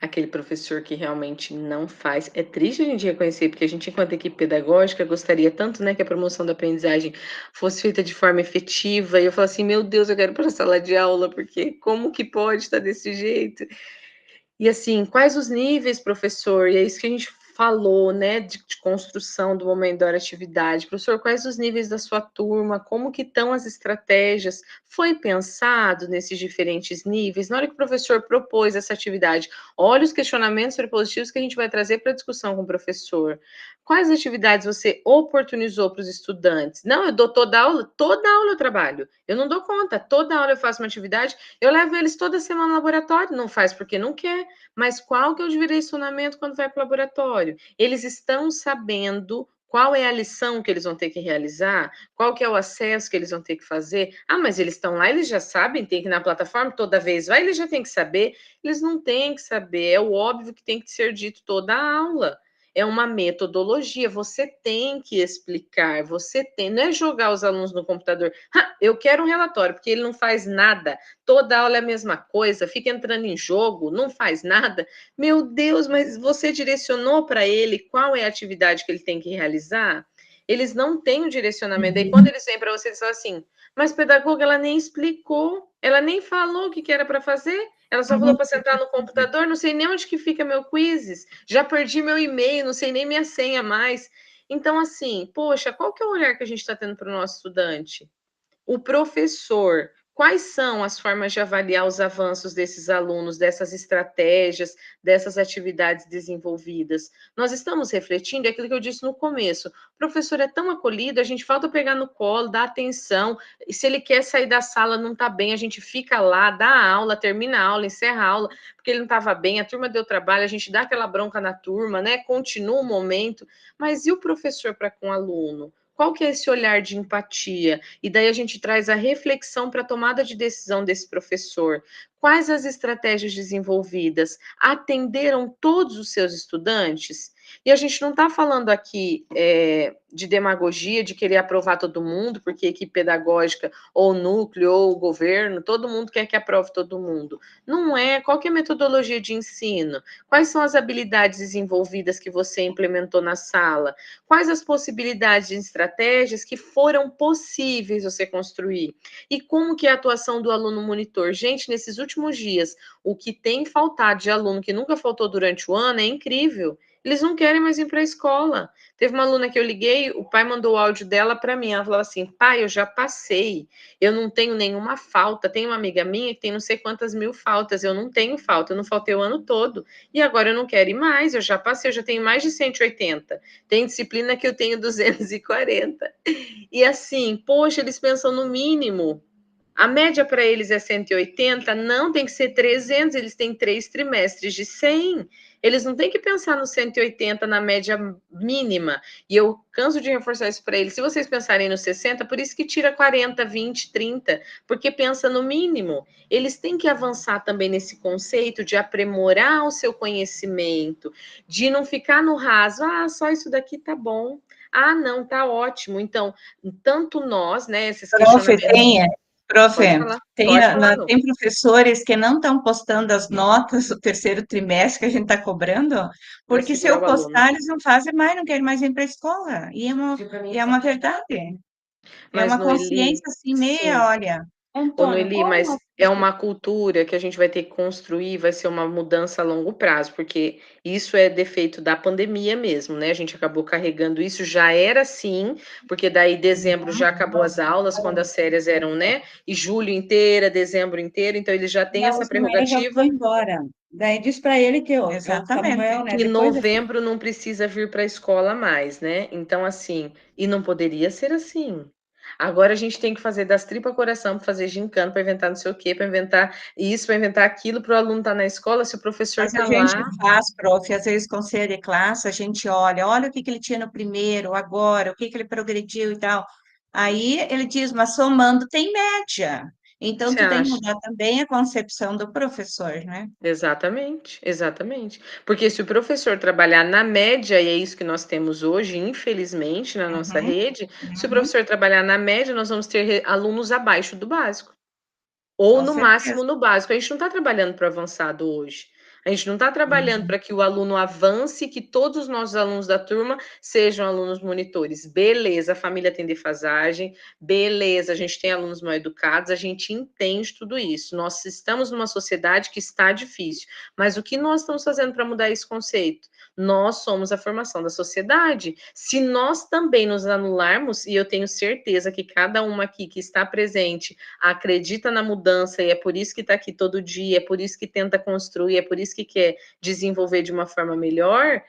Aquele professor que realmente não faz. É triste a gente reconhecer, porque a gente, enquanto equipe pedagógica, gostaria tanto, né, que a promoção da aprendizagem fosse feita de forma efetiva. E eu falo assim, meu Deus, eu quero ir para a sala de aula, porque como que pode estar desse jeito? E assim, quais os níveis, professor? E é isso que a gente falou, né, de construção do momento da hora atividade. Professor, quais os níveis da sua turma? Como que estão as estratégias? Foi pensado nesses diferentes níveis? Na hora que o professor propôs essa atividade, olha os questionamentos prepositivos que a gente vai trazer para a discussão com o professor. Quais atividades você oportunizou para os estudantes? Não, eu dou toda aula eu trabalho. Eu não dou conta, toda aula eu faço uma atividade, eu levo eles toda semana no laboratório, não faz porque não quer, mas qual que é o direcionamento quando vai para o laboratório? Eles estão sabendo qual é a lição que eles vão ter que realizar, qual que é o acesso que eles vão ter que fazer. Ah, mas eles estão lá, eles já sabem, tem que ir na plataforma, toda vez vai, eles já têm que saber. Eles não têm que saber, é o óbvio que tem que ser dito toda a aula. É uma metodologia, você tem que explicar, você tem, não é jogar os alunos no computador. Eu quero um relatório, porque ele não faz nada, toda aula é a mesma coisa, fica entrando em jogo, não faz nada. Meu Deus, mas você direcionou para ele qual é a atividade que ele tem que realizar? Eles não têm o direcionamento. Daí, quando eles vêm para você, eles falam assim, mas pedagoga, ela nem explicou, ela nem falou o que era para fazer, ela só falou para sentar no computador, não sei nem onde que fica meu quizzes, já perdi meu e-mail, não sei nem minha senha mais. Então, assim, poxa, qual que é o olhar que a gente está tendo para o nosso estudante? O professor, quais são as formas de avaliar os avanços desses alunos, dessas estratégias, dessas atividades desenvolvidas? Nós estamos refletindo, é aquilo que eu disse no começo, o professor é tão acolhido, a gente falta pegar no colo, dar atenção, e se ele quer sair da sala, não está bem, a gente fica lá, dá a aula, termina a aula, encerra a aula, porque ele não estava bem, a turma deu trabalho, a gente dá aquela bronca na turma, né? Continua o momento, mas e o professor para com o aluno? Qual que é esse olhar de empatia? E daí a gente traz a reflexão para a tomada de decisão desse professor. Quais as estratégias desenvolvidas? Atenderam todos os seus estudantes? E a gente não está falando aqui de demagogia, de querer aprovar todo mundo, porque a equipe pedagógica, ou o núcleo, ou o governo, todo mundo quer que aprove todo mundo. Não é. Qual que é a metodologia de ensino? Quais são as habilidades desenvolvidas que você implementou na sala? Quais as possibilidades de estratégias que foram possíveis você construir? E como que é a atuação do aluno monitor? Gente, nesses últimos dias, o que tem faltado de aluno que nunca faltou durante o ano é incrível. Eles não querem mais ir para a escola. Teve uma aluna que eu liguei, o pai mandou o áudio dela para mim. Ela falou assim: pai, eu já passei, eu não tenho nenhuma falta. Tem uma amiga minha que tem não sei quantas mil faltas. Eu não tenho falta, eu não faltei o ano todo. E agora eu não quero ir mais, eu já passei, eu já tenho mais de 180. Tem disciplina que eu tenho 240. E assim, poxa, eles pensam no mínimo. A média para eles é 180, não tem que ser 300, eles têm 3 trimestres de 100. Eles não têm que pensar no 180 na média mínima. E eu canso de reforçar isso para eles. Se vocês pensarem no 60, por isso que tira 40, 20, 30, porque pensa no mínimo. Eles têm que avançar também nesse conceito de aprimorar o seu conhecimento, de não ficar no raso, só isso daqui tá bom. Não, tá ótimo. Então, tanto nós, né, esses questionamentos... Prof, Pode falar. tem professores que não estão postando as notas do terceiro trimestre que a gente está cobrando, porque se eu postar, eles não fazem mais, não querem mais ir para a escola. E é uma verdade. É uma consciência assim, meia, olha. Noeli, mas é uma cultura que a gente vai ter que construir, vai ser uma mudança a longo prazo, porque isso é defeito da pandemia mesmo, né? A gente acabou carregando isso, já era assim, porque daí dezembro já acabou as aulas, quando as férias eram, né? E julho inteira, dezembro inteiro, então eles já têm essa prerrogativa. Já foi embora. Daí diz para ele que Samuel, né? Que novembro não precisa vir para a escola mais, né? Então, assim, e não poderia ser assim. Agora a gente tem que fazer das tripas coração para fazer gincana, para inventar não sei o quê, para inventar isso, para inventar aquilo, para o aluno estar na escola, se o professor está lá. A gente faz, prof, às vezes conselho de classe, a gente olha o que ele tinha no primeiro, agora, o que ele progrediu e tal. Aí ele diz, mas somando tem média. Então, tu tem que mudar também a concepção do professor, né? Exatamente, exatamente. Porque se o professor trabalhar na média, e é isso que nós temos hoje, infelizmente, na nossa rede, se o professor trabalhar na média, nós vamos ter alunos abaixo do básico. Ou no máximo no básico. A gente não está trabalhando para o avançado hoje. A gente não está trabalhando para que o aluno avance, que todos os nossos alunos da turma sejam alunos monitores. Beleza, a família tem defasagem, beleza, a gente tem alunos mal educados, a gente entende tudo isso. Nós estamos numa sociedade que está difícil, mas o que nós estamos fazendo para mudar esse conceito? Nós somos a formação da sociedade. Se nós também nos anularmos, e eu tenho certeza que cada uma aqui que está presente acredita na mudança, e é por isso que está aqui todo dia, é por isso que tenta construir, é por isso que quer desenvolver de uma forma melhor,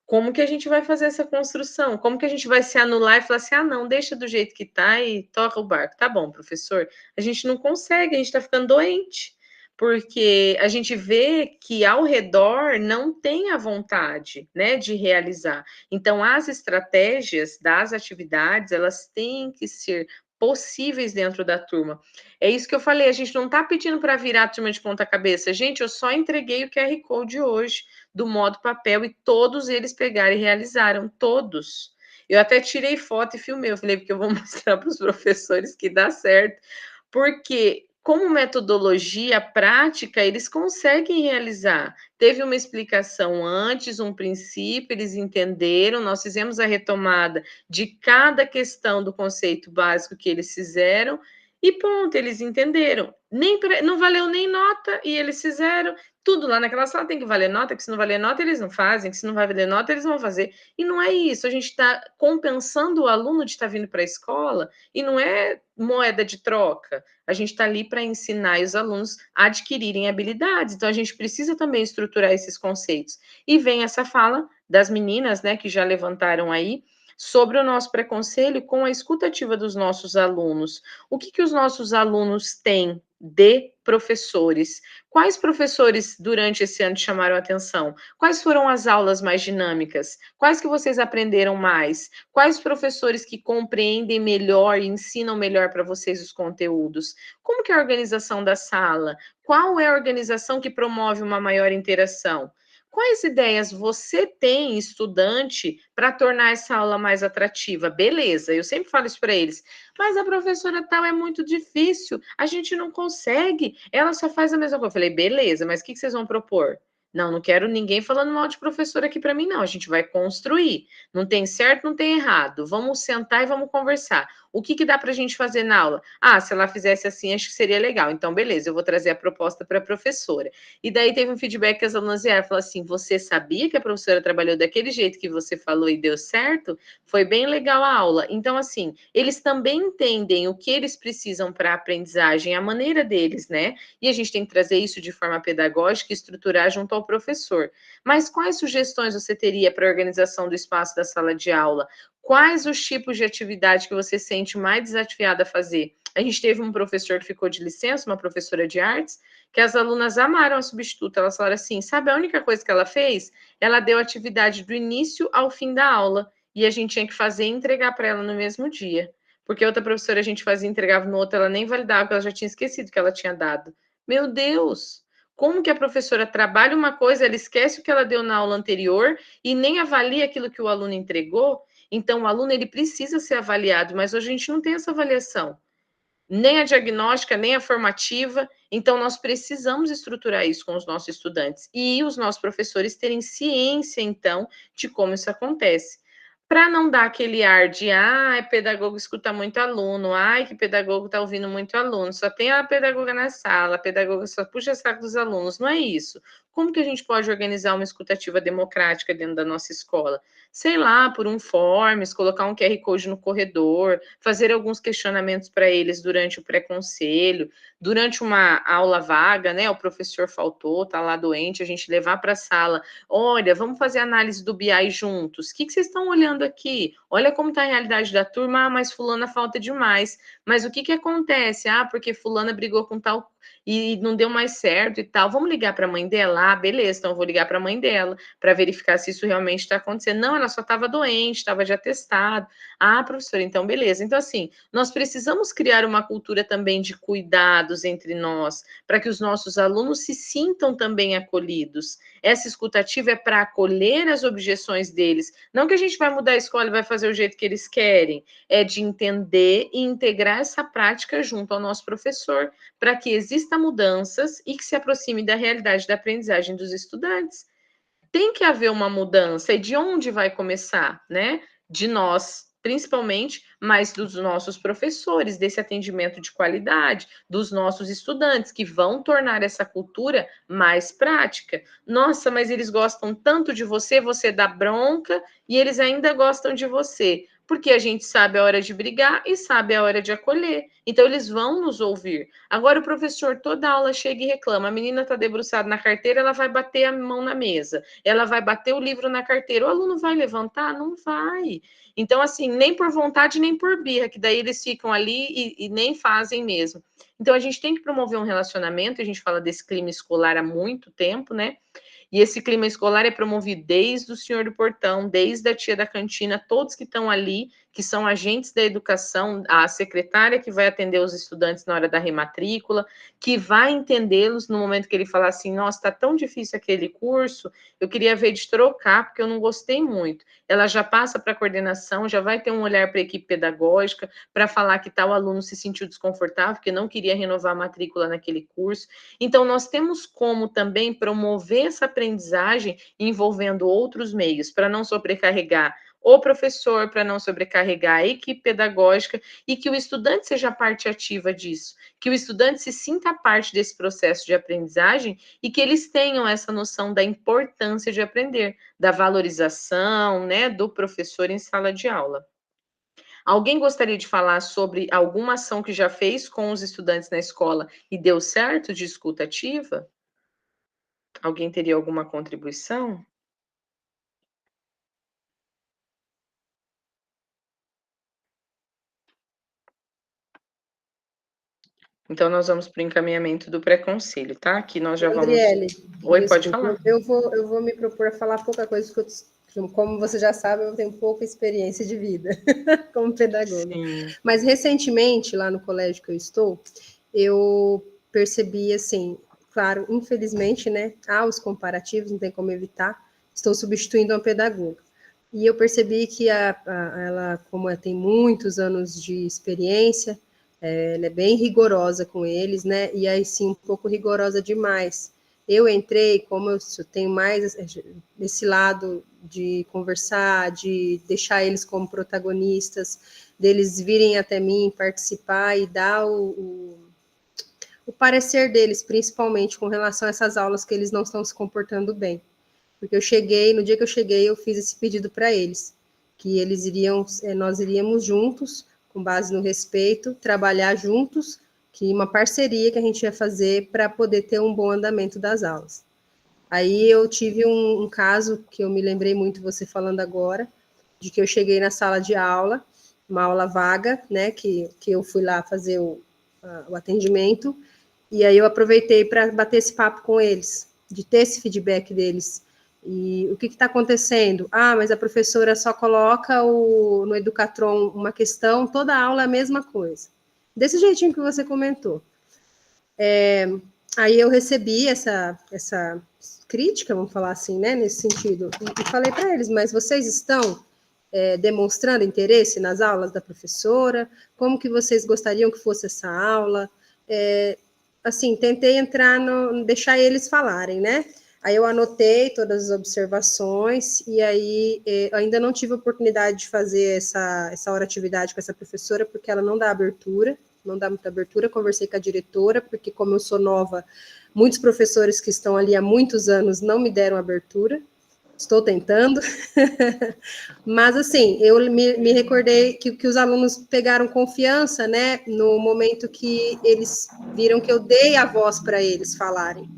como que a gente vai fazer essa construção? Como que a gente vai se anular e falar assim, não, deixa do jeito que tá e toca o barco. Tá bom, professor. A gente não consegue, a gente tá ficando doente, porque a gente vê que ao redor não tem a vontade, né, de realizar. Então, as estratégias das atividades, elas têm que ser possíveis dentro da turma. É isso que eu falei, a gente não está pedindo para virar a turma de ponta cabeça. Gente, eu só entreguei o QR Code hoje, do modo papel, e todos eles pegaram e realizaram, todos. Eu até tirei foto e filmei, eu falei, porque eu vou mostrar para os professores que dá certo, porque como metodologia prática, eles conseguem realizar. Teve uma explicação antes, um princípio, eles entenderam, nós fizemos a retomada de cada questão do conceito básico que eles fizeram, e ponto, eles entenderam. Não valeu nem nota, e eles fizeram. Tudo lá naquela sala tem que valer nota, que se não valer nota, eles não fazem, que se não vai valer nota, eles vão fazer. E não é isso, a gente está compensando o aluno de estar vindo para a escola, e não é moeda de troca. A gente está ali para ensinar os alunos a adquirirem habilidades. Então, a gente precisa também estruturar esses conceitos. E vem essa fala das meninas, né, que já levantaram aí, sobre o nosso preconceito com a escuta ativa dos nossos alunos. O que os nossos alunos têm de professores? Quais professores durante esse ano chamaram a atenção? Quais foram as aulas mais dinâmicas? Quais que vocês aprenderam mais? Quais professores que compreendem melhor e ensinam melhor para vocês os conteúdos? Como que é a organização da sala? Qual é a organização que promove uma maior interação? Quais ideias você tem, estudante, para tornar essa aula mais atrativa? Beleza, eu sempre falo isso para eles. Mas a professora tal é muito difícil, a gente não consegue, ela só faz a mesma coisa. Eu falei, beleza, mas o que vocês vão propor? Não quero ninguém falando mal de professor aqui para mim, não. A gente vai construir. Não tem certo, não tem errado. Vamos sentar e vamos conversar. O que dá para a gente fazer na aula? Ah, se ela fizesse assim, acho que seria legal. Então, beleza, eu vou trazer a proposta para a professora. E daí teve um feedback que as alunas vieram, falaram assim, você sabia que a professora trabalhou daquele jeito que você falou e deu certo? Foi bem legal a aula. Então, assim, eles também entendem o que eles precisam para a aprendizagem, a maneira deles, né? E a gente tem que trazer isso de forma pedagógica e estruturar junto ao professor. Mas quais sugestões você teria para a organização do espaço da sala de aula? Quais os tipos de atividade que você sente mais desafiada a fazer? A gente teve um professor que ficou de licença, uma professora de artes, que as alunas amaram a substituta. Elas falaram assim, sabe a única coisa que ela fez? Ela deu atividade do início ao fim da aula. E a gente tinha que fazer e entregar para ela no mesmo dia. Porque outra professora a gente fazia e entregava no outro, ela nem validava, porque ela já tinha esquecido que ela tinha dado. Meu Deus! Como que a professora trabalha uma coisa, ela esquece o que ela deu na aula anterior e nem avalia aquilo que o aluno entregou? Então, o aluno ele precisa ser avaliado, mas hoje a gente não tem essa avaliação. Nem a diagnóstica, nem a formativa. Então, nós precisamos estruturar isso com os nossos estudantes. E os nossos professores terem ciência, então, de como isso acontece. Para não dar aquele ar de, pedagogo escuta muito aluno, que pedagogo está ouvindo muito aluno, só tem a pedagoga na sala, a pedagoga só puxa saco dos alunos, não é isso. Como que a gente pode organizar uma escutativa democrática dentro da nossa escola? Sei lá, por um forms, colocar um QR Code no corredor, fazer alguns questionamentos para eles durante o pré-conselho, durante uma aula vaga, né? O professor faltou, tá lá doente, a gente levar para a sala. Olha, vamos fazer análise do BI juntos. O que vocês estão olhando aqui? Olha como está a realidade da turma, mas fulana falta demais. Mas o que acontece? Porque fulana brigou com tal e não deu mais certo e tal. Vamos ligar para a mãe dela? Beleza, então eu vou ligar para a mãe dela para verificar se isso realmente está acontecendo. Não, ela só estava doente, estava de atestado. Professora, então beleza. Então, assim, nós precisamos criar uma cultura também de cuidados entre nós, para que os nossos alunos se sintam também acolhidos. Essa escutativa é para acolher as objeções deles. Não que a gente vai mudar a escola e vai fazer o jeito que eles querem. É de entender e integrar essa prática junto ao nosso professor, para que existam mudanças e que se aproxime da realidade da aprendizagem dos estudantes. Tem que haver uma mudança. E de onde vai começar, né? De nós, principalmente, mas dos nossos professores, desse atendimento de qualidade, dos nossos estudantes, que vão tornar essa cultura mais prática. Nossa, mas eles gostam tanto de você, você dá bronca, e eles ainda gostam de você. Porque a gente sabe a hora de brigar e sabe a hora de acolher. Então, eles vão nos ouvir. Agora, o professor, toda aula chega e reclama. A menina está debruçada na carteira, ela vai bater a mão na mesa. Ela vai bater o livro na carteira. O aluno vai levantar? Não vai. Então, assim, nem por vontade, nem por birra, que daí eles ficam ali e nem fazem mesmo. Então, a gente tem que promover um relacionamento. A gente fala desse clima escolar há muito tempo, né? E esse clima escolar é promovido desde o senhor do portão, desde a tia da cantina, todos que estão ali, que são agentes da educação, a secretária que vai atender os estudantes na hora da rematrícula, que vai entendê-los no momento que ele falar assim, nossa, está tão difícil aquele curso, eu queria ver de trocar, porque eu não gostei muito. Ela já passa para a coordenação, já vai ter um olhar para a equipe pedagógica, para falar que tal aluno se sentiu desconfortável, porque não queria renovar a matrícula naquele curso. Então, nós temos como também promover essa aprendizagem envolvendo outros meios, para não sobrecarregar o professor, para não sobrecarregar a equipe pedagógica e que o estudante seja parte ativa disso, que o estudante se sinta parte desse processo de aprendizagem e que eles tenham essa noção da importância de aprender, da valorização, né, do professor em sala de aula. Alguém gostaria de falar sobre alguma ação que já fez com os estudantes na escola e deu certo de escuta ativa? Alguém teria alguma contribuição? Então, nós vamos para o encaminhamento do pré-conselho, tá? Aqui nós já vamos... Adriele, Oi, pode falar. eu vou me propor a falar pouca coisa, como você já sabe, eu tenho pouca experiência de vida como pedagoga. Sim. Mas, recentemente, lá no colégio que eu estou, eu percebi, assim, claro, infelizmente, né, há os comparativos, não tem como evitar, estou substituindo uma pedagoga. E eu percebi que ela, como ela tem muitos anos de experiência, ela é bem rigorosa com eles, né? E aí sim, um pouco rigorosa demais. Eu entrei, como eu tenho mais esse lado de conversar, de deixar eles como protagonistas, deles virem até mim, participar e dar o parecer deles, principalmente com relação a essas aulas que eles não estão se comportando bem. Porque no dia que eu cheguei, eu fiz esse pedido para eles, que eles nós iríamos juntos, com base no respeito, trabalhar juntos, que uma parceria que a gente ia fazer para poder ter um bom andamento das aulas. Aí eu tive um caso que eu me lembrei muito você falando agora, de que eu cheguei na sala de aula, uma aula vaga, né, que eu fui lá fazer o atendimento, e aí eu aproveitei para bater esse papo com eles, de ter esse feedback deles. E o que está acontecendo? Ah, mas a professora só coloca no Educatron uma questão, toda a aula é a mesma coisa. Desse jeitinho que você comentou. Aí eu recebi essa crítica, vamos falar assim, né, nesse sentido, e falei para eles, mas vocês estão demonstrando interesse nas aulas da professora? Como que vocês gostariam que fosse essa aula? Assim, tentei deixar eles falarem, né? Aí eu anotei todas as observações, e aí eu ainda não tive a oportunidade de fazer essa oratividade com essa professora, porque ela não dá muita abertura, conversei com a diretora, porque como eu sou nova, muitos professores que estão ali há muitos anos não me deram abertura, estou tentando, mas assim, eu me recordei que os alunos pegaram confiança, né, no momento que eles viram que eu dei a voz para eles falarem,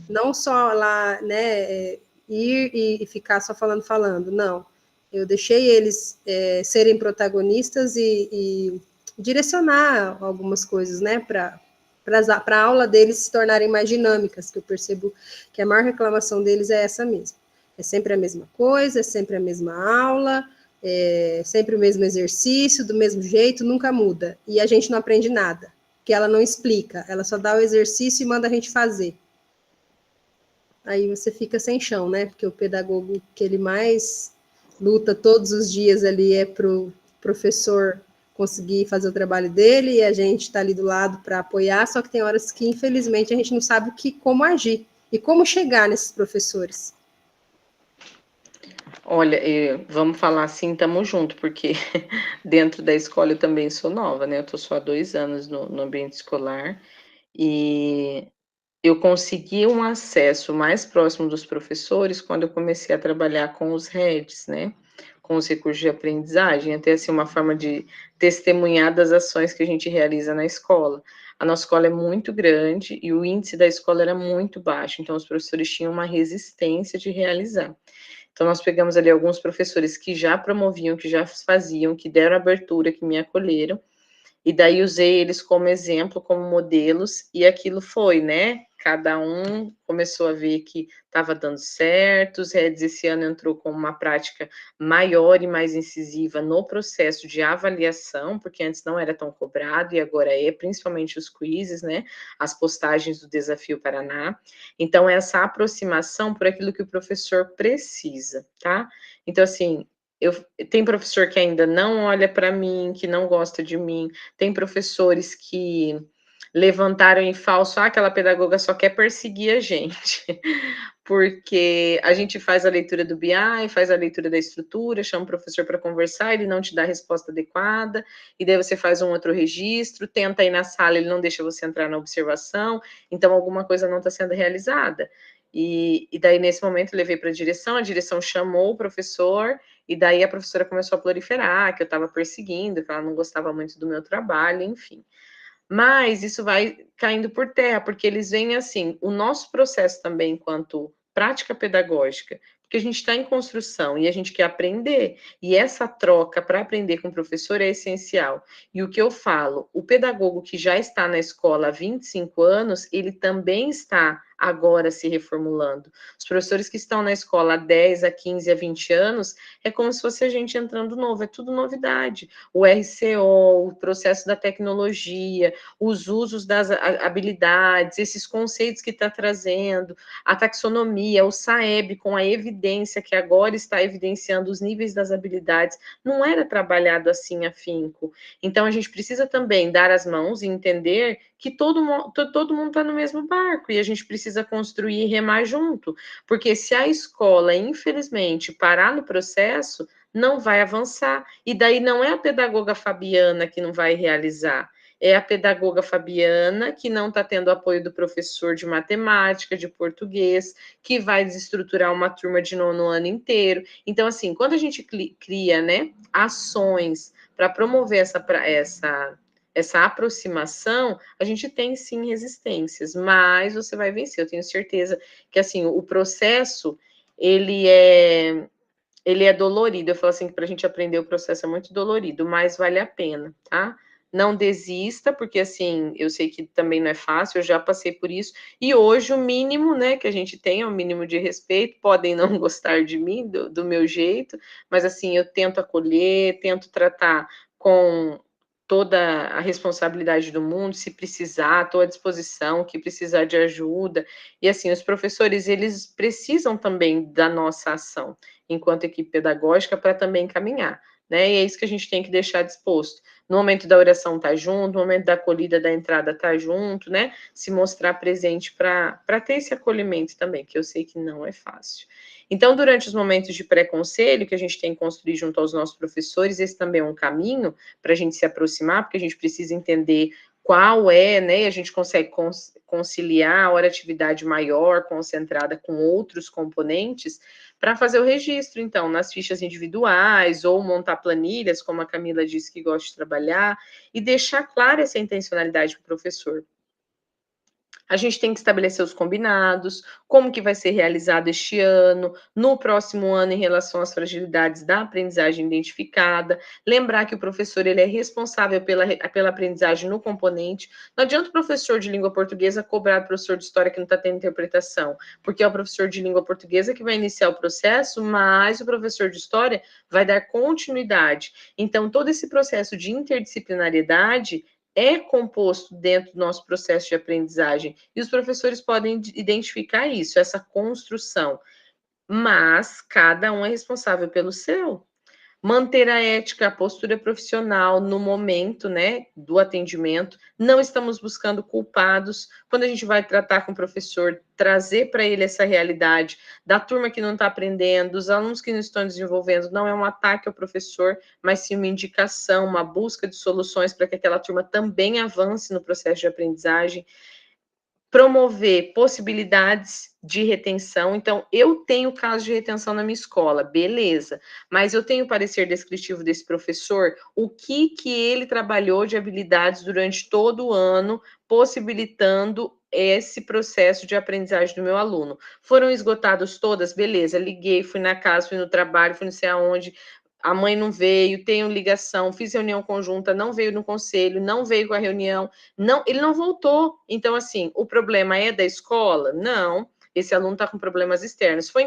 não só lá, né, ir e ficar só falando, não, eu deixei eles serem protagonistas e direcionar algumas coisas, né, para a aula deles se tornarem mais dinâmicas, que eu percebo que a maior reclamação deles é essa mesmo. É sempre a mesma coisa, é sempre a mesma aula, é sempre o mesmo exercício, do mesmo jeito, nunca muda. E a gente não aprende nada, porque ela não explica, ela só dá o exercício e manda a gente fazer. Aí você fica sem chão, né? Porque o pedagogo que ele mais luta todos os dias ali é para o professor conseguir fazer o trabalho dele, e a gente está ali do lado para apoiar, só que tem horas que, infelizmente, a gente não sabe como agir e como chegar nesses professores. Olha, vamos falar assim, estamos junto, porque dentro da escola eu também sou nova, né? Eu estou só há 2 anos no ambiente escolar, e eu consegui um acesso mais próximo dos professores quando eu comecei a trabalhar com os REDs, né? Com os recursos de aprendizagem, até assim uma forma de testemunhar das ações que a gente realiza na escola. A nossa escola é muito grande e o índice da escola era muito baixo, então os professores tinham uma resistência de realizar. Então, nós pegamos ali alguns professores que já promoviam, que já faziam, que deram abertura, que me acolheram, e daí usei eles como exemplo, como modelos, e aquilo foi, né? Cada um começou a ver que estava dando certo, os REDs esse ano entrou com uma prática maior e mais incisiva no processo de avaliação, porque antes não era tão cobrado, e agora é, principalmente os quizzes, né? As postagens do Desafio Paraná. Então, essa aproximação por aquilo que o professor precisa, tá? Então, assim, tem professor que ainda não olha para mim, que não gosta de mim, tem professores que levantaram em falso, aquela pedagoga só quer perseguir a gente, porque a gente faz a leitura do BI, faz a leitura da estrutura, chama o professor para conversar, ele não te dá a resposta adequada, e daí você faz um outro registro, tenta ir na sala, ele não deixa você entrar na observação, então alguma coisa não está sendo realizada. E daí, nesse momento, eu levei para a direção chamou o professor, e daí a professora começou a proliferar, que eu estava perseguindo, que ela não gostava muito do meu trabalho, enfim. Mas isso vai caindo por terra, porque eles veem assim, o nosso processo também enquanto prática pedagógica, porque a gente está em construção e a gente quer aprender, e essa troca para aprender com o professor é essencial. E o que eu falo, o pedagogo que já está na escola há 25 anos, ele também está agora se reformulando. Os professores que estão na escola há 10, a 15, a 20 anos, é como se fosse a gente entrando novo, é tudo novidade. O RCO, o processo da tecnologia, os usos das habilidades, esses conceitos que está trazendo, a taxonomia, o SAEB, com a evidência que agora está evidenciando os níveis das habilidades, não era trabalhado assim afinco. Então, a gente precisa também dar as mãos e entender que todo mundo está no mesmo barco e a gente precisa construir e remar junto, porque se a escola, infelizmente, parar no processo, não vai avançar. E daí não é a pedagoga Fabiana que não vai realizar, é a pedagoga Fabiana que não está tendo apoio do professor de matemática, de português, que vai desestruturar uma turma de 9º ano inteiro. Então, assim, quando a gente cria, né, ações para promover essa aproximação, a gente tem sim resistências, mas você vai vencer. Eu tenho certeza que assim o processo ele é dolorido. Eu falo assim que para a gente aprender o processo é muito dolorido, mas vale a pena, tá? Não desista, porque assim, eu sei que também não é fácil, eu já passei por isso, e hoje o mínimo, né, que a gente tem é o mínimo de respeito, podem não gostar de mim, do meu jeito, mas assim, eu tento acolher, tento tratar com toda a responsabilidade do mundo, se precisar, estou à disposição, que precisar de ajuda, e assim, os professores, eles precisam também da nossa ação, enquanto equipe pedagógica, para também caminhar, né, e é isso que a gente tem que deixar disposto. No momento da oração tá junto, no momento da acolhida, da entrada tá junto, né, se mostrar presente para ter esse acolhimento também, que eu sei que não é fácil. Então, durante os momentos de pré-conselho, que a gente tem que construir junto aos nossos professores, esse também é um caminho para a gente se aproximar, porque a gente precisa entender qual é, né, e a gente consegue conciliar a hora-atividade maior, concentrada com outros componentes, para fazer o registro, então, nas fichas individuais, ou montar planilhas, como a Camila disse que gosta de trabalhar, e deixar clara essa intencionalidade para o professor. A gente tem que estabelecer os combinados, como que vai ser realizado este ano, no próximo ano, em relação às fragilidades da aprendizagem identificada, lembrar que o professor ele é responsável pela aprendizagem no componente. Não adianta o professor de língua portuguesa cobrar do professor de história que não está tendo interpretação, porque é o professor de língua portuguesa que vai iniciar o processo, mas o professor de história vai dar continuidade. Então, todo esse processo de interdisciplinariedade é composto dentro do nosso processo de aprendizagem, e os professores podem identificar isso, essa construção, mas cada um é responsável pelo seu. Manter a ética, a postura profissional no momento, né, do atendimento. Não estamos buscando culpados. Quando a gente vai tratar com o professor, trazer para ele essa realidade da turma que não está aprendendo, dos alunos que não estão desenvolvendo, não é um ataque ao professor, mas sim uma indicação, uma busca de soluções para que aquela turma também avance no processo de aprendizagem. Promover possibilidades de retenção. Então, eu tenho caso de retenção na minha escola, beleza, mas eu tenho o parecer descritivo desse professor, o que ele trabalhou de habilidades durante todo o ano, possibilitando esse processo de aprendizagem do meu aluno. Foram esgotadas todas? Beleza, liguei, fui na casa, fui no trabalho, fui não sei aonde, a mãe não veio, tenho ligação, fiz reunião conjunta, não veio no conselho, não veio com a reunião, não, ele não voltou. Então, assim, o problema é da escola? Não, esse aluno está com problemas externos. Foi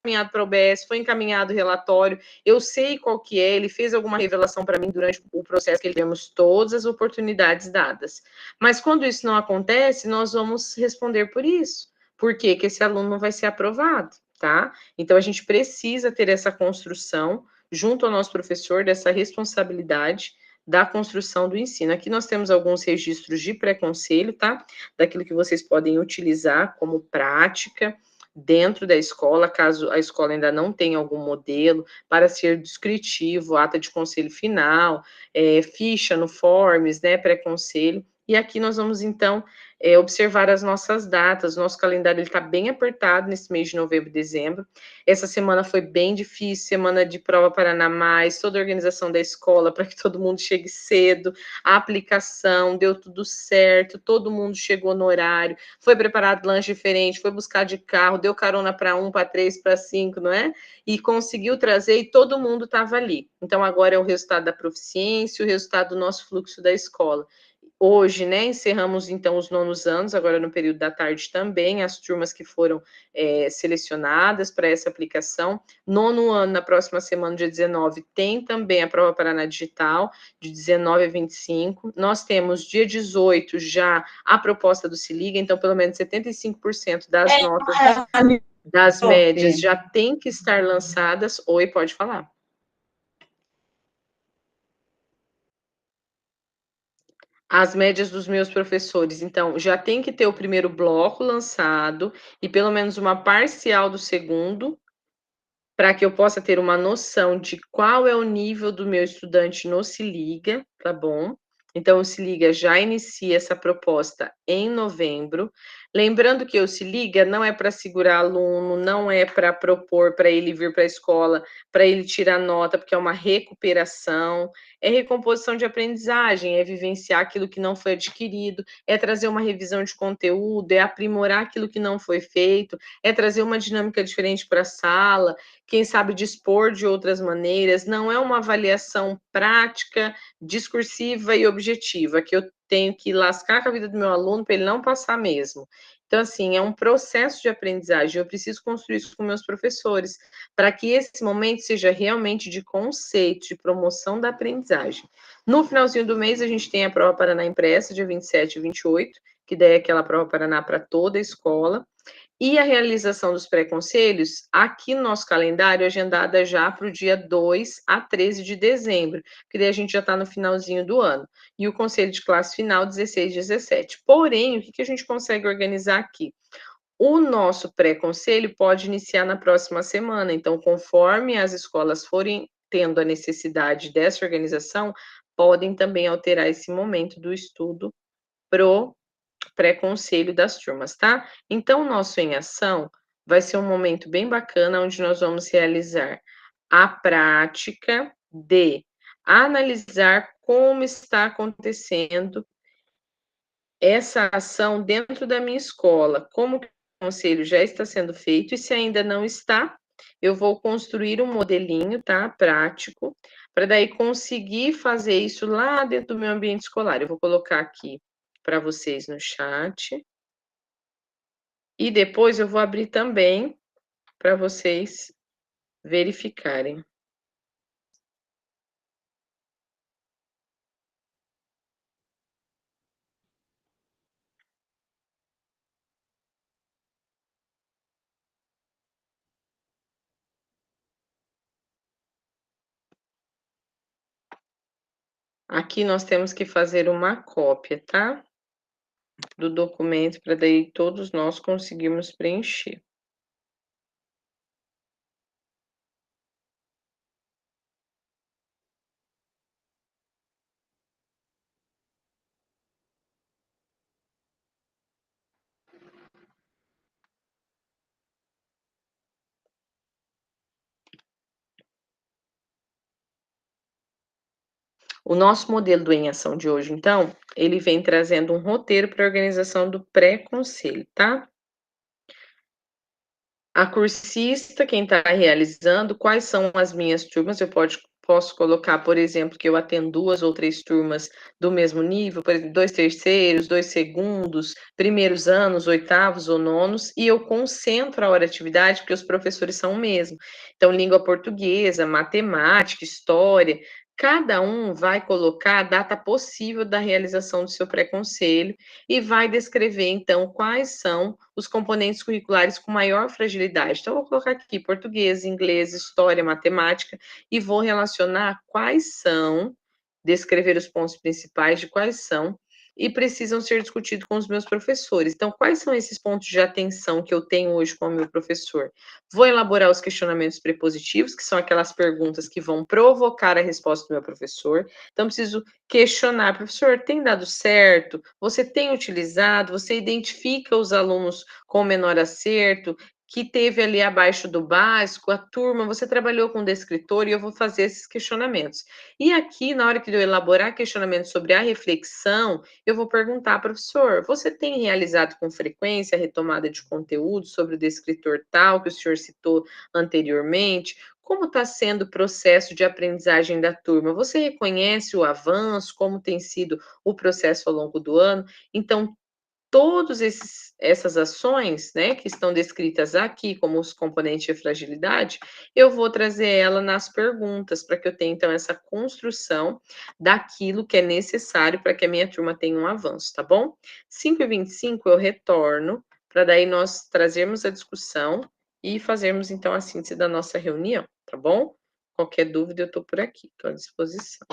encaminhado para o OBS, foi encaminhado o relatório, eu sei qual que é, ele fez alguma revelação para mim durante o processo que ele tivemos todas as oportunidades dadas. Mas quando isso não acontece, nós vamos responder por isso. Por que esse aluno não vai ser aprovado, tá? Então, a gente precisa ter essa construção junto ao nosso professor, dessa responsabilidade da construção do ensino. Aqui nós temos alguns registros de pré-conselho, tá? Daquilo que vocês podem utilizar como prática dentro da escola, caso a escola ainda não tenha algum modelo, para ser descritivo, ata de conselho final, ficha no Forms, né, pré-conselho. E aqui nós vamos, então, observar as nossas datas. Nosso calendário está bem apertado nesse mês de novembro e dezembro. Essa semana foi bem difícil, semana de prova Paraná+, toda a organização da escola para que todo mundo chegue cedo, a aplicação, deu tudo certo, todo mundo chegou no horário, foi preparado lanche diferente, foi buscar de carro, deu carona para 1, para 3, para 5, não é? E conseguiu trazer e todo mundo estava ali. Então, agora é o resultado da proficiência, o resultado do nosso fluxo da escola. Hoje, né, encerramos então os 9º anos, agora no período da tarde também, as turmas que foram selecionadas para essa aplicação. 9º ano, na próxima semana, dia 19, tem também a prova Paraná Digital, de 19 a 25. Nós temos dia 18 já a proposta do Se Liga, então pelo menos 75% das notas das médias já tem que estar lançadas. Oi, pode falar. as médias dos meus professores. Então, já tem que ter o primeiro bloco lançado e pelo menos uma parcial do segundo, para que eu possa ter uma noção de qual é o nível do meu estudante no Se Liga, tá bom? Então, o Se Liga já inicia essa proposta em novembro. Lembrando que o Se Liga não é para segurar aluno, não é para propor para ele vir para a escola, para ele tirar nota, porque é uma recuperação, é recomposição de aprendizagem, é vivenciar aquilo que não foi adquirido, é trazer uma revisão de conteúdo, é aprimorar aquilo que não foi feito, é trazer uma dinâmica diferente para a sala, quem sabe dispor de outras maneiras, não é uma avaliação prática, discursiva e objetiva, que eu tenho que lascar com a vida do meu aluno para ele não passar mesmo. Então, assim, é um processo de aprendizagem, eu preciso construir isso com meus professores, para que esse momento seja realmente de conceito, de promoção da aprendizagem. No finalzinho do mês, a gente tem a prova Paraná Impressa, dia 27 e 28, que daí é aquela prova Paraná para toda a escola. E a realização dos pré-conselhos, aqui no nosso calendário, agendada já para o dia 2 a 13 de dezembro, porque daí a gente já está no finalzinho do ano. E o conselho de classe final, 16 e 17. Porém, o que a gente consegue organizar aqui? O nosso pré-conselho pode iniciar na próxima semana, então, conforme as escolas forem tendo a necessidade dessa organização, podem também alterar esse momento do estudo pro pré-conselho das turmas, tá? Então, o nosso Em Ação vai ser um momento bem bacana, onde nós vamos realizar a prática de analisar como está acontecendo essa ação dentro da minha escola, como que o conselho já está sendo feito, e se ainda não está, eu vou construir um modelinho, tá? Prático, para daí conseguir fazer isso lá dentro do meu ambiente escolar. Eu vou colocar aqui para vocês no chat. E depois eu vou abrir também para vocês verificarem. Aqui nós temos que fazer uma cópia, tá? Do documento, para daí todos nós conseguirmos preencher. O nosso modelo do Em Ação de hoje, então, ele vem trazendo um roteiro para a organização do pré-conselho, tá? A cursista, quem está realizando, quais são as minhas turmas? Posso colocar, por exemplo, que eu atendo 2 ou 3 turmas do mesmo nível, por exemplo, 2 terceiros, 2 segundos, primeiros anos, oitavos ou nonos, e eu concentro a hora de atividade, porque os professores são o mesmo. Então, língua portuguesa, matemática, história, cada um vai colocar a data possível da realização do seu pré-conselho e vai descrever, então, quais são os componentes curriculares com maior fragilidade. Então, eu vou colocar aqui português, inglês, história, matemática, e vou relacionar quais são, descrever os pontos principais de quais são, e precisam ser discutidos com os meus professores. Então, quais são esses pontos de atenção que eu tenho hoje com o meu professor? Vou elaborar os questionamentos prepositivos, que são aquelas perguntas que vão provocar a resposta do meu professor. Então, preciso questionar, professor, tem dado certo? Você tem utilizado? Você identifica os alunos com menor acerto? Que teve ali abaixo do básico, a turma, você trabalhou com descritor, e eu vou fazer esses questionamentos. E aqui, na hora que eu elaborar questionamentos sobre a reflexão, eu vou perguntar, professor, você tem realizado com frequência a retomada de conteúdo sobre o descritor tal, que o senhor citou anteriormente? Como está sendo o processo de aprendizagem da turma? Você reconhece o avanço? Como tem sido o processo ao longo do ano? Então, todas essas ações, né, que estão descritas aqui como os componentes de fragilidade, eu vou trazer ela nas perguntas, para que eu tenha, então, essa construção daquilo que é necessário para que a minha turma tenha um avanço, tá bom? 5h25 eu retorno, para daí nós trazermos a discussão e fazermos, então, a síntese da nossa reunião, tá bom? Qualquer dúvida, eu estou por aqui, estou à disposição.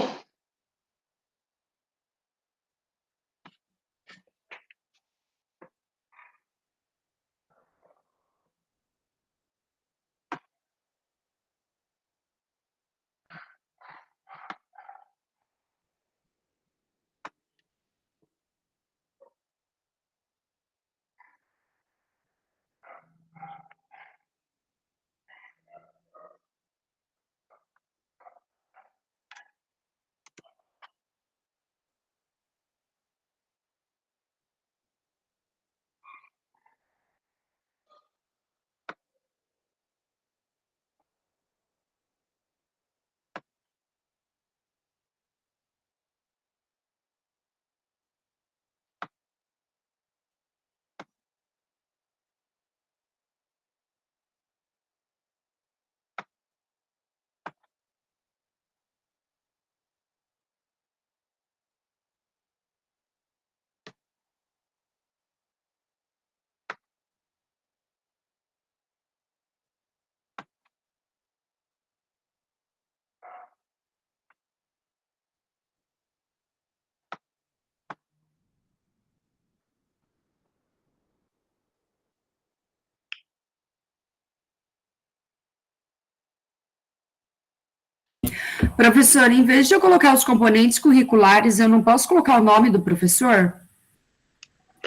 Professor, em vez de eu colocar os componentes curriculares, eu não posso colocar o nome do professor?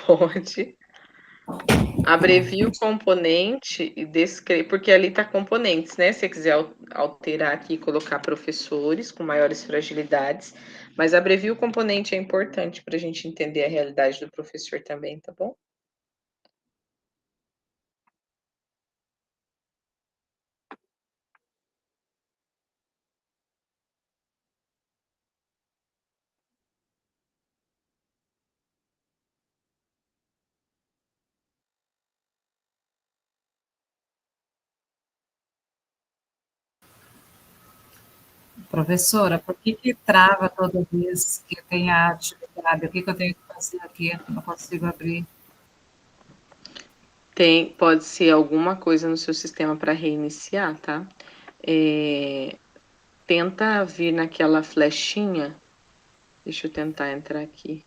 Pode. Abrevie o componente e descreve, porque ali está componentes, né? Se você quiser alterar aqui e colocar professores com maiores fragilidades, mas abrevie o componente é importante para a gente entender a realidade do professor também, tá bom? Professora, por que trava toda vez que tem a atividade? O que eu tenho que fazer aqui? Eu não consigo abrir. Pode ser alguma coisa no seu sistema para reiniciar, tá? Tenta vir naquela flechinha. Deixa eu tentar entrar aqui.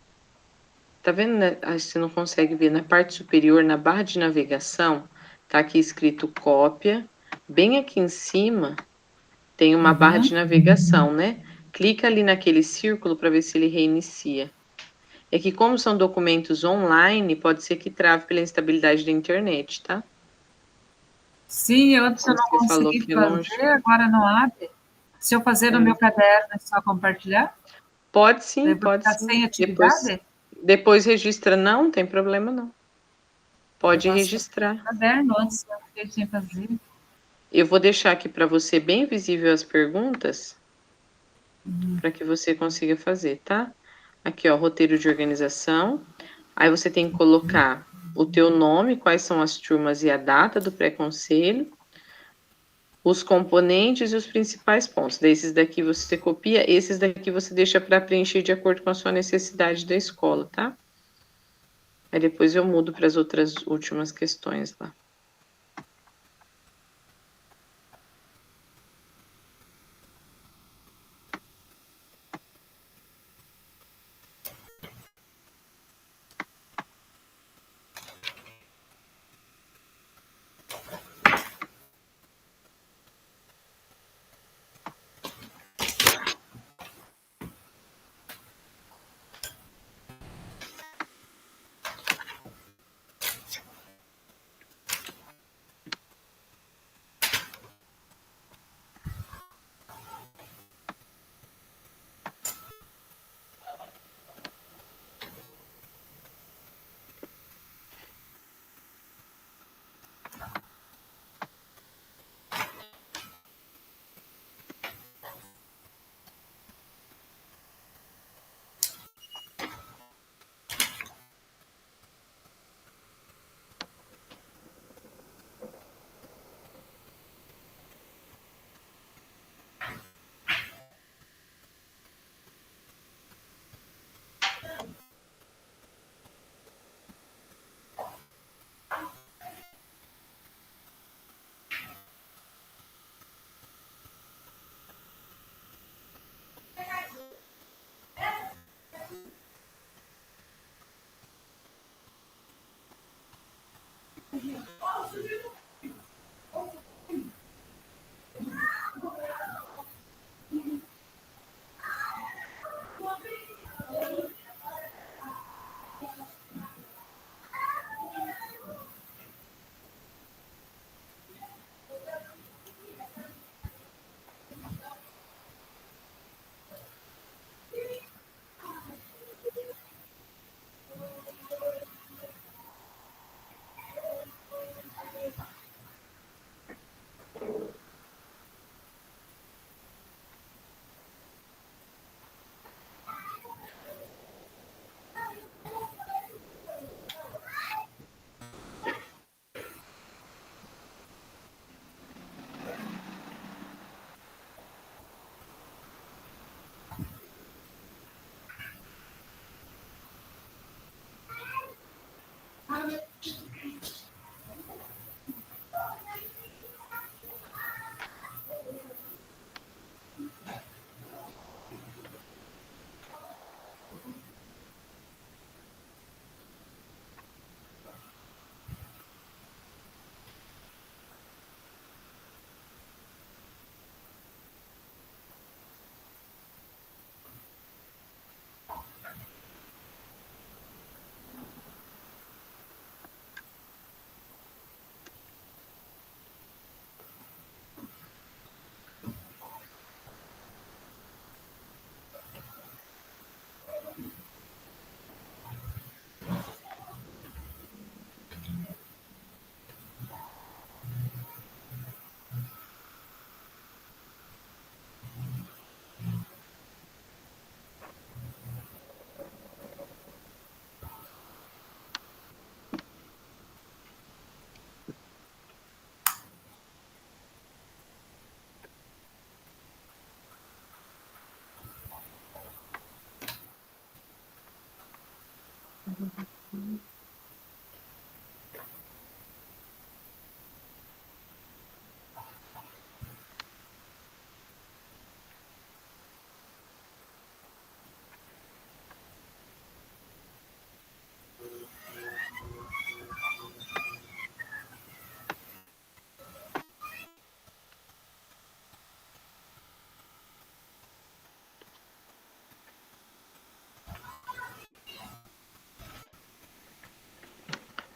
Tá vendo, né? Você não consegue ver na parte superior, na barra de navegação, tá aqui escrito cópia. Bem aqui em cima tem uma barra de navegação, né? Clica ali naquele círculo para ver se ele reinicia. É que como são documentos online, pode ser que trave pela instabilidade da internet, tá? Sim, antes eu não Você falou consegui que é longe. fazer, agora não abre. Se eu fazer no meu caderno, é só compartilhar? Pode sim, Devo pode ficar sim. sem atividade? Depois registra, não tem problema não. Eu Pode faço registrar. no caderno, antes eu fiquei sem fazer. Eu vou deixar aqui para você bem visível as perguntas, para que você consiga fazer, tá? Aqui, ó, roteiro de organização. Aí você tem que colocar o teu nome, quais são as turmas e a data do pré-conselho, os componentes e os principais pontos. Desses daqui você copia, esses daqui você deixa para preencher de acordo com a sua necessidade da escola, tá? Aí depois eu mudo para as outras últimas questões lá.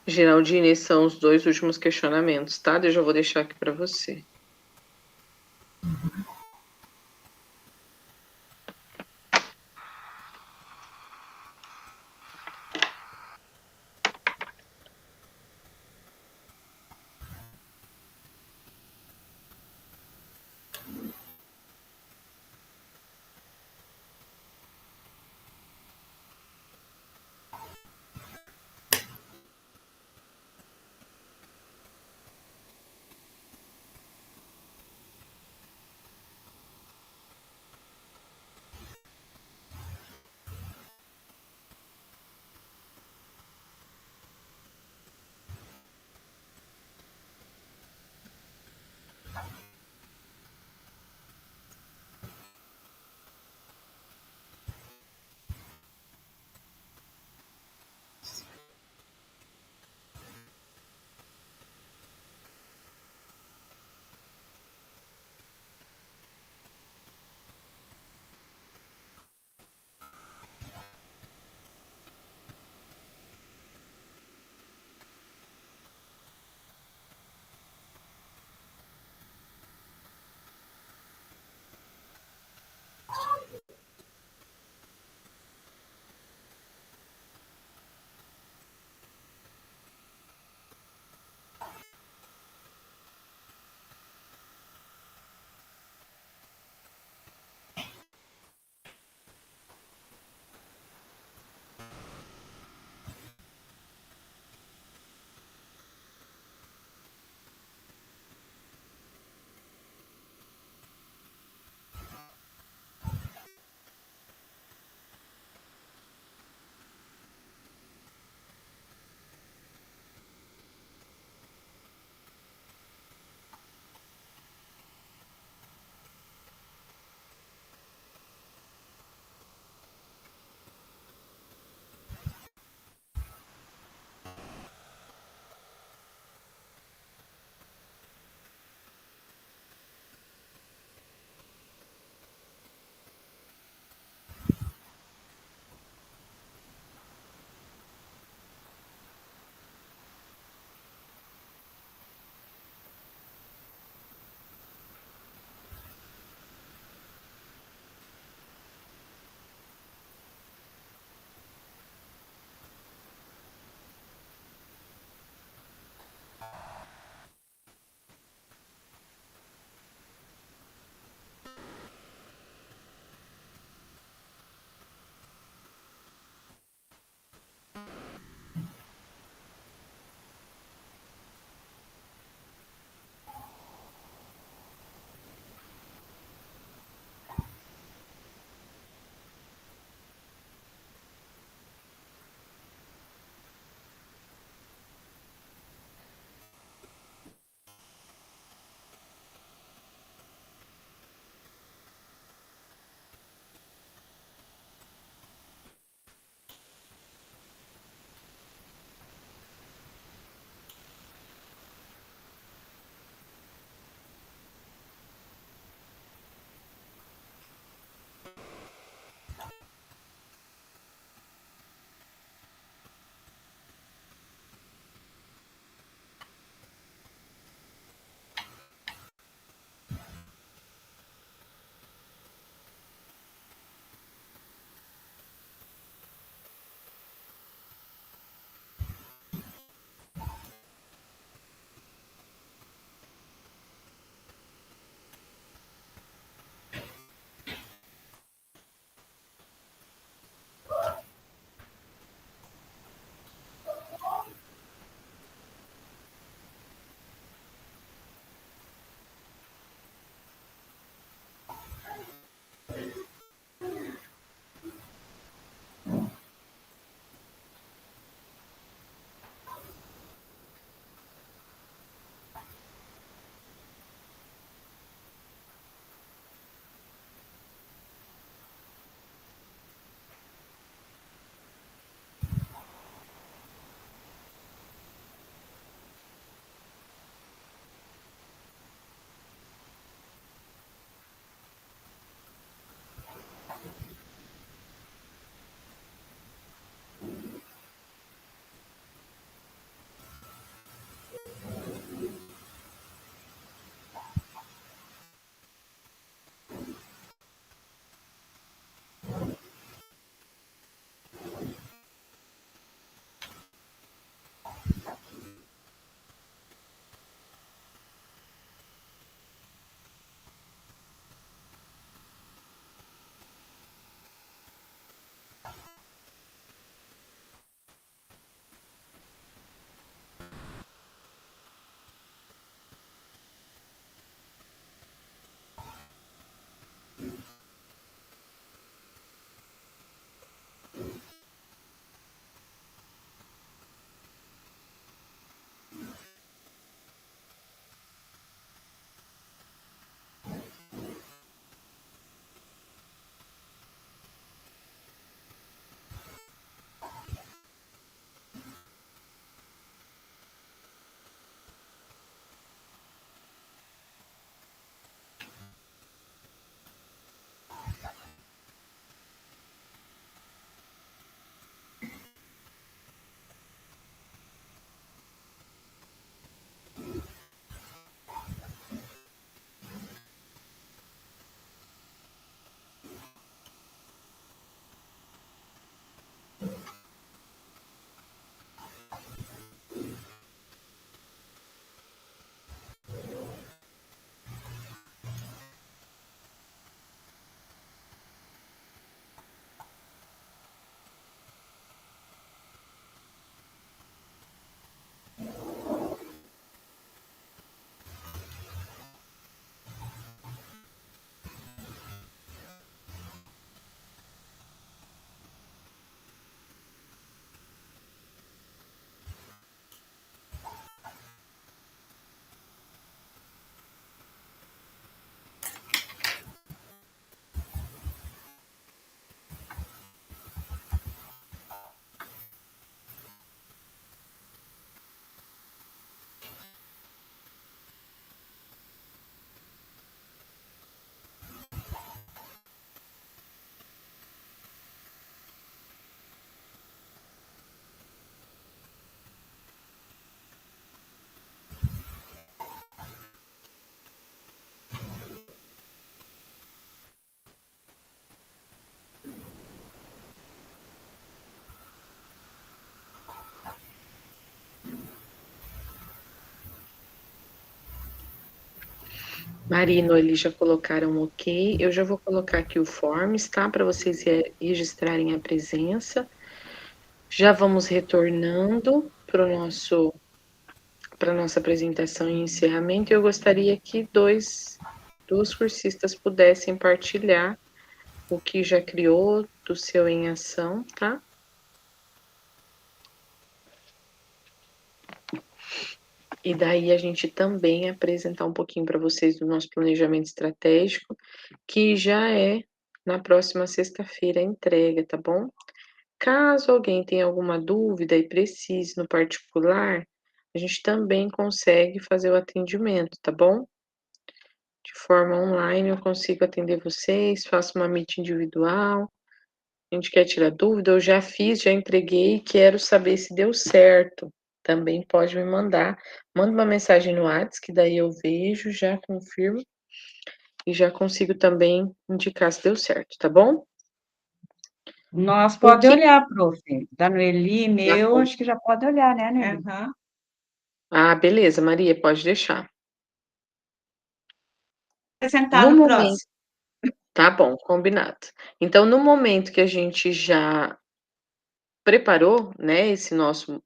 Geraldine, esses são os 2 últimos questionamentos, tá? Eu já vou deixar aqui para você. Maria e Noeli já colocaram ok. Eu já vou colocar aqui o Forms, tá? Para vocês registrarem a presença. Já vamos retornando para nossa apresentação e encerramento. Eu gostaria que duas cursistas pudessem partilhar o que já criou do seu em ação, tá? E daí a gente também apresentar um pouquinho para vocês do nosso planejamento estratégico, que já é na próxima sexta-feira a entrega, tá bom? Caso alguém tenha alguma dúvida e precise no particular, a gente também consegue fazer o atendimento, tá bom? De forma online eu consigo atender vocês, faço uma meet individual. A gente quer tirar dúvida, eu já fiz, já entreguei, quero saber se deu certo. Também pode me mandar. Manda uma mensagem no WhatsApp, que daí eu vejo, já confirmo e já consigo também indicar se deu certo, tá bom? Nós O pode que olhar, prof. Da Noeli, Já meu, pode. acho que já pode olhar, né, Noeli? Aham. Ah, beleza, Maria, pode deixar. Apresentar No no momento, próximo. tá bom, combinado. Então, no momento que a gente já preparou, né, esse nosso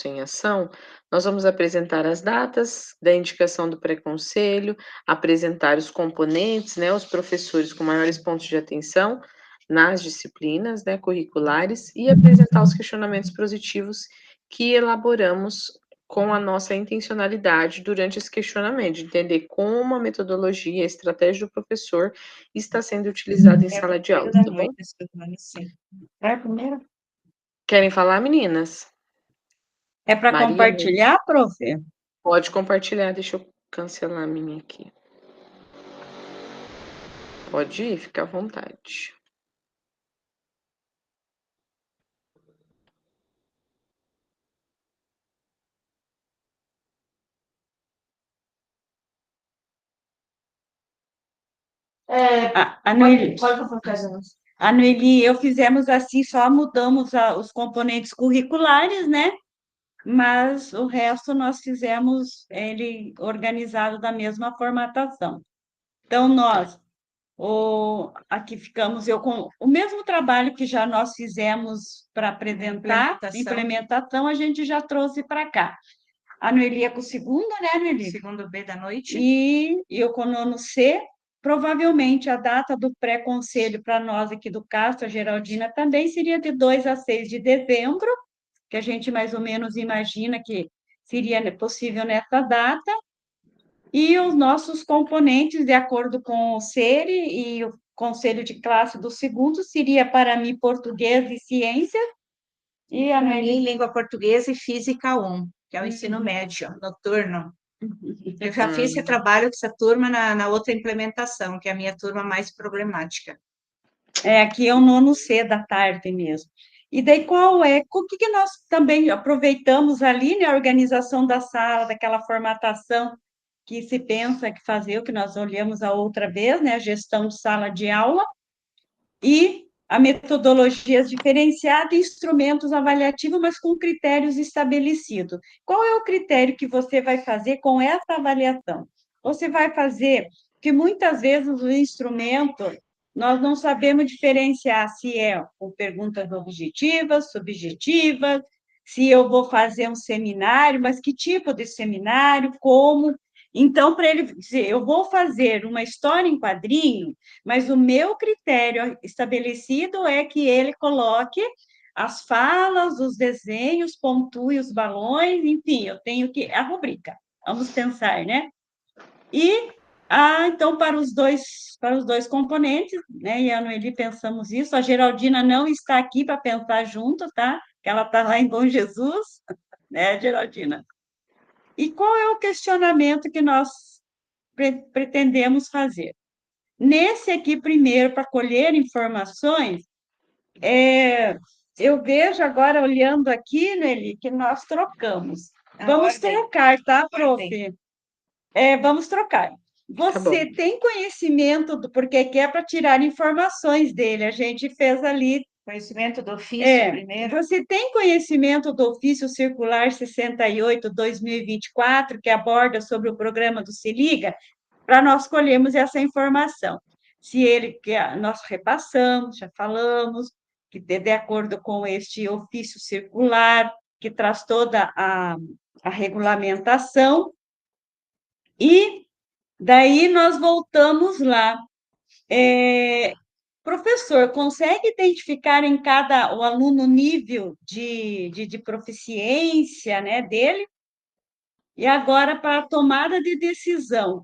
em ação, nós vamos apresentar as datas da indicação do pré-conselho, apresentar os componentes, né, os professores com maiores pontos de atenção nas disciplinas, né, curriculares e apresentar os questionamentos positivos que elaboramos com a nossa intencionalidade durante esse questionamento, de entender como a metodologia, a estratégia do professor está sendo utilizada em sala de aula, Da tá bom? noite, semana, sim. É primeiro? Querem falar, meninas? É para Maria, compartilhar, prof? pode compartilhar, deixa eu cancelar a minha aqui. Pode ir, fica à vontade. A Noeli, Pode colocar as nossas. a Noeli, eu fizemos assim, só mudamos os componentes curriculares, né? Mas o resto nós fizemos ele organizado da mesma formatação. Então, aqui ficamos eu com o mesmo trabalho que já nós fizemos para apresentar, implementação, a gente já trouxe para cá. A Noeli é com o segundo, né, Noeli? Segundo B da noite. E eu com o nono C. Provavelmente a data do pré-conselho para nós aqui do Castro, a Geraldina, também seria de 2 a 6 de dezembro, que a gente mais ou menos imagina que seria possível nessa data. E os nossos componentes, de acordo com o SERI e o conselho de classe do segundo, seria para mim português e ciência. E a Para Noeli, mim, língua portuguesa e física 1, que é o ensino médio, noturno. Eu já fiz esse trabalho com essa turma na outra implementação, que é a minha turma mais problemática. aqui é o nono C da tarde mesmo. E daí o que nós também aproveitamos ali, né, a organização da sala, daquela formatação que se pensa que fazer, o que nós olhamos a outra vez, né, a gestão de sala de aula, e a metodologias diferenciada e instrumentos avaliativos, mas com critérios estabelecidos. Qual é o critério que você vai fazer com essa avaliação? Você vai fazer, que muitas vezes o instrumento, nós não sabemos diferenciar se é com perguntas objetivas, subjetivas, se eu vou fazer um seminário, mas que tipo de seminário, como. Então, para ele dizer, eu vou fazer uma história em quadrinho, mas o meu critério estabelecido é que ele coloque as falas, os desenhos, pontue os balões, enfim, eu tenho que. A rubrica, vamos pensar, né? E, então, para os dois componentes, né? E a Noeli pensamos isso, a Geraldina não está aqui para pensar junto, tá? Que ela está lá em Bom Jesus, né, Geraldina? E qual é o questionamento que nós pretendemos fazer? Nesse aqui, primeiro, para colher informações, eu vejo agora, olhando aqui, Nelly, que nós trocamos. Vamos trocar, tá, prof? Vamos trocar. Tá bom. Você tem conhecimento do porque que é para tirar informações dele. A gente fez ali. Conhecimento do ofício primeiro. Você tem conhecimento do ofício circular 68/2024, que aborda sobre o programa do Se Liga? para nós colhermos essa informação. Se ele, nós repassamos, já falamos, que de acordo com este ofício circular, que traz toda a regulamentação, e daí nós voltamos lá. Professor, consegue identificar em cada o aluno o nível de proficiência, né, dele? E agora, para a tomada de decisão,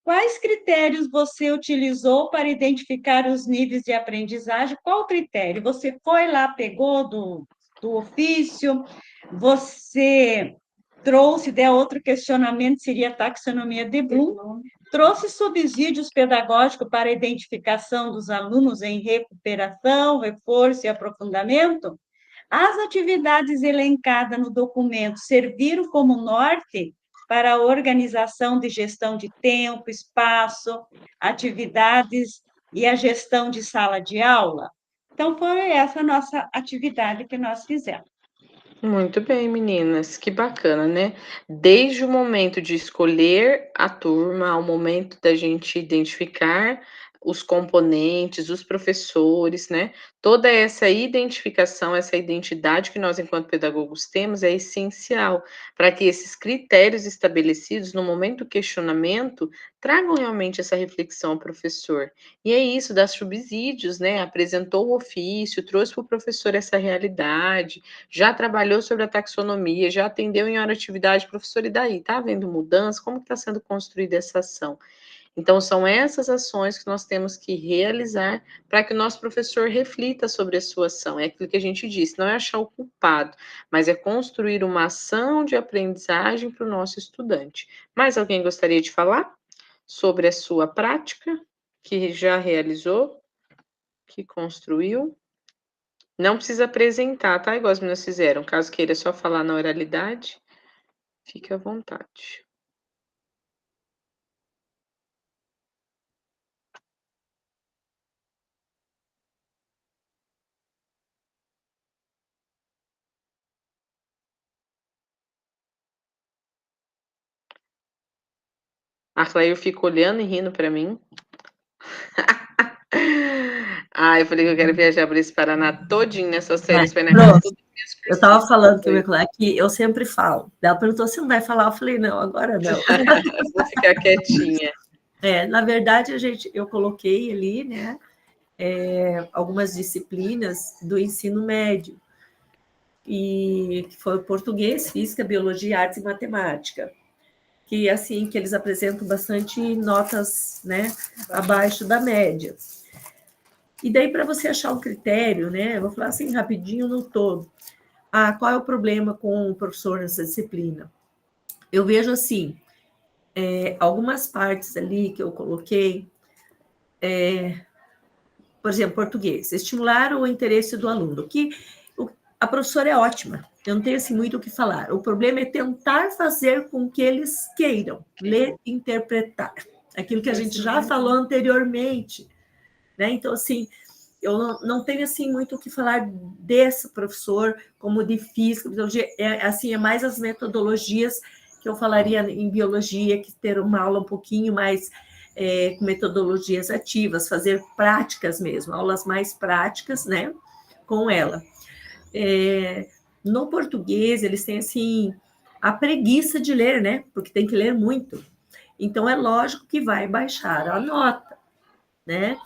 quais critérios você utilizou para identificar os níveis de aprendizagem? Qual critério? Você foi lá, pegou do ofício, você trouxe, outro questionamento seria a taxonomia de Bloom, trouxe subsídios pedagógicos para a identificação dos alunos em recuperação, reforço e aprofundamento? As atividades elencadas no documento serviram como norte para a organização de gestão de tempo, espaço, atividades e a gestão de sala de aula? Então, foi essa a nossa atividade que nós fizemos. Muito bem, meninas, que bacana, né? Desde o momento de escolher a turma, ao momento da gente identificar os componentes, os professores, né? Toda essa identificação, essa identidade que nós, enquanto pedagogos, temos é essencial para que esses critérios estabelecidos no momento do questionamento tragam realmente essa reflexão ao professor. E é isso, dar subsídios, né? Apresentou o ofício, trouxe para o professor essa realidade, já trabalhou sobre a taxonomia, já atendeu em hora de atividade, professor, e daí? Está havendo mudança? Como está sendo construída essa ação? Então, são essas ações que nós temos que realizar para que o nosso professor reflita sobre a sua ação. É aquilo que a gente disse, não é achar o culpado, mas é construir uma ação de aprendizagem para o nosso estudante. Mais alguém gostaria de falar sobre a sua prática, que já realizou, que construiu? Não precisa apresentar, tá? Igual as meninas fizeram. Caso queira só falar na oralidade, fique à vontade. A Claire fica olhando e rindo para mim. Eu falei que eu quero viajar por esse Paraná todinho nessas férias. Foi na casa Pronto. Eu estava falando que eu sempre falo. Ela perguntou se não vai falar. Eu falei, não, agora não. Vou ficar quietinha. Na verdade, eu coloquei ali, né, algumas disciplinas do ensino médio, e que foi português, física, biologia, artes e matemática, que assim que eles apresentam bastante notas, né, abaixo da média. E daí, para você achar um critério, né, eu vou falar assim rapidinho no todo. Qual é o problema com o professor nessa disciplina? Eu vejo assim, algumas partes ali que eu coloquei, por exemplo, português, estimular o interesse do aluno, que a professora é ótima, eu não tenho assim muito o que falar. O problema é tentar fazer com que eles queiram ler e interpretar, aquilo que a gente já falou anteriormente, né? Então, assim, eu não tenho assim muito o que falar desse professor, como de física, biologia, é mais as metodologias que eu falaria em biologia, que ter uma aula um pouquinho mais com metodologias ativas, fazer práticas mesmo, aulas mais práticas, né, com ela. No português, eles têm, assim, a preguiça de ler, né, porque tem que ler muito. Então, é lógico que vai baixar a nota, né?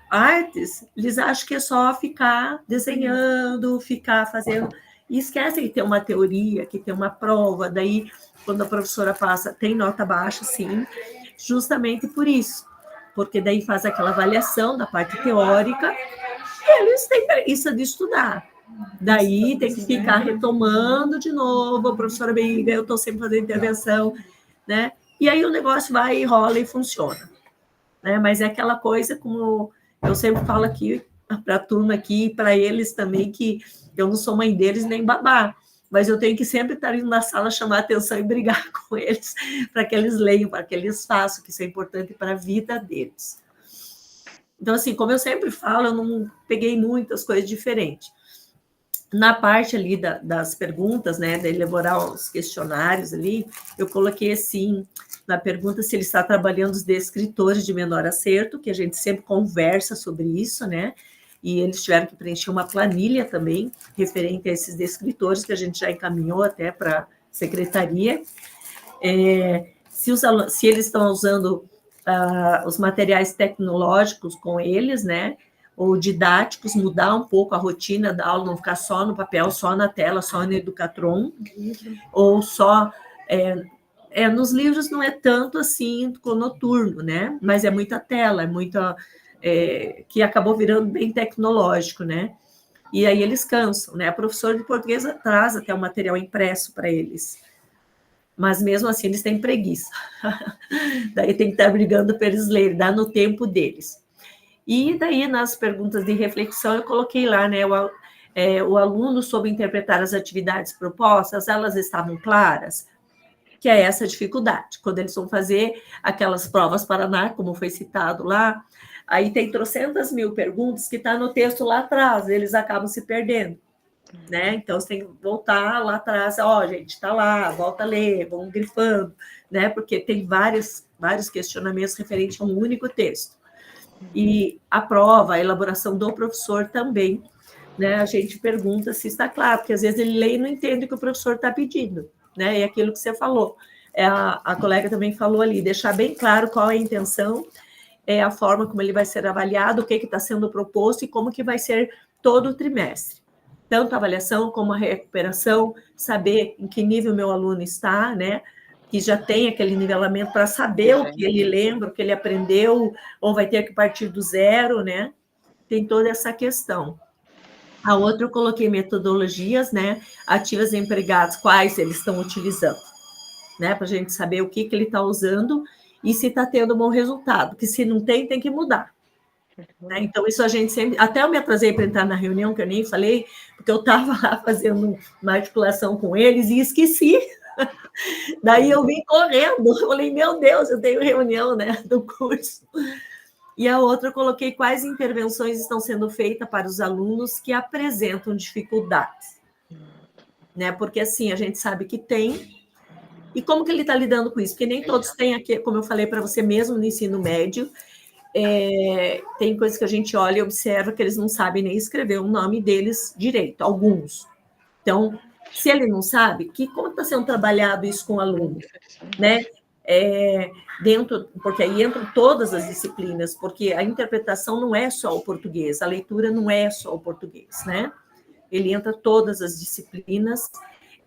Artes, eles acham que é só ficar desenhando, ficar fazendo, e esquecem que tem uma teoria, que tem uma prova, daí, quando a professora passa, tem nota baixa, sim, justamente por isso, porque daí faz aquela avaliação da parte teórica, e eles têm preguiça de estudar. Daí tem que ficar retomando de novo, a professora briga, eu estou sempre fazendo intervenção, né? E aí o negócio vai, rola e funciona, né? Mas é aquela coisa, como eu sempre falo aqui para a turma aqui, para eles também, que eu não sou mãe deles nem babá, mas eu tenho que sempre estar indo na sala, chamar a atenção e brigar com eles, para que eles leiam, para que eles façam, que isso é importante para a vida deles. Então, assim, como eu sempre falo, eu não peguei muitas coisas diferentes. Na parte ali das perguntas, né, de elaborar os questionários ali, eu coloquei assim, na pergunta se ele está trabalhando os descritores de menor acerto, que a gente sempre conversa sobre isso, né, e eles tiveram que preencher uma planilha também, referente a esses descritores, que a gente já encaminhou até para a secretaria. Se eles estão usando os materiais tecnológicos com eles, né, ou didáticos, mudar um pouco a rotina da aula, não ficar só no papel, só na tela, só no Educatron, ou só... nos livros não é tanto assim com noturno, né? Mas é muita tela, é muita... que acabou virando bem tecnológico, né? E aí eles cansam, né? A professora de português traz até o material impresso para eles. Mas mesmo assim eles têm preguiça. Daí tem que estar brigando para eles lerem, dá no tempo deles. E daí, nas perguntas de reflexão, eu coloquei lá, né, o aluno soube interpretar as atividades propostas, elas estavam claras, que é essa dificuldade. Quando eles vão fazer aquelas provas Paraná, como foi citado lá, aí tem trocentas mil perguntas que está no texto lá atrás, eles acabam se perdendo, né? Então, você tem que voltar lá atrás, gente, está lá, volta a ler, vão grifando, né? Porque tem vários questionamentos referentes a um único texto. E a prova, a elaboração do professor também, né? A gente pergunta se está claro, porque às vezes ele lê e não entende o que o professor está pedindo, né? E aquilo que você falou. A colega também falou ali, deixar bem claro qual é a intenção, a forma como ele vai ser avaliado, o que está sendo proposto e como que vai ser todo o trimestre. Tanto a avaliação como a recuperação, saber em que nível meu aluno está, né? Que já tem aquele nivelamento para saber o que ele lembra, o que ele aprendeu, ou vai ter que partir do zero, né? Tem toda essa questão. A outra eu coloquei metodologias, né? Ativas e empregados, quais eles estão utilizando, né? Para a gente saber o que ele está usando e se está tendo bom resultado, porque se não tem, tem que mudar. Né? Então, isso a gente sempre... Até eu me atrasei para entrar na reunião, que eu nem falei, porque eu estava lá fazendo uma articulação com eles e esqueci. Daí eu vim correndo, eu falei, meu Deus, eu tenho reunião, né, do curso. E a outra eu coloquei quais intervenções estão sendo feitas para os alunos que apresentam dificuldades. Né? Porque assim, a gente sabe que tem. E como que ele está lidando com isso? Porque nem todos têm aqui, como eu falei para você mesmo no ensino médio, tem coisas que a gente olha e observa que eles não sabem nem escrever o nome deles direito, alguns. Então, se ele não sabe, como está sendo trabalhado isso com o aluno? Né? Porque aí entram todas as disciplinas, porque a interpretação não é só o português, a leitura não é só o português, né? Ele entra todas as disciplinas,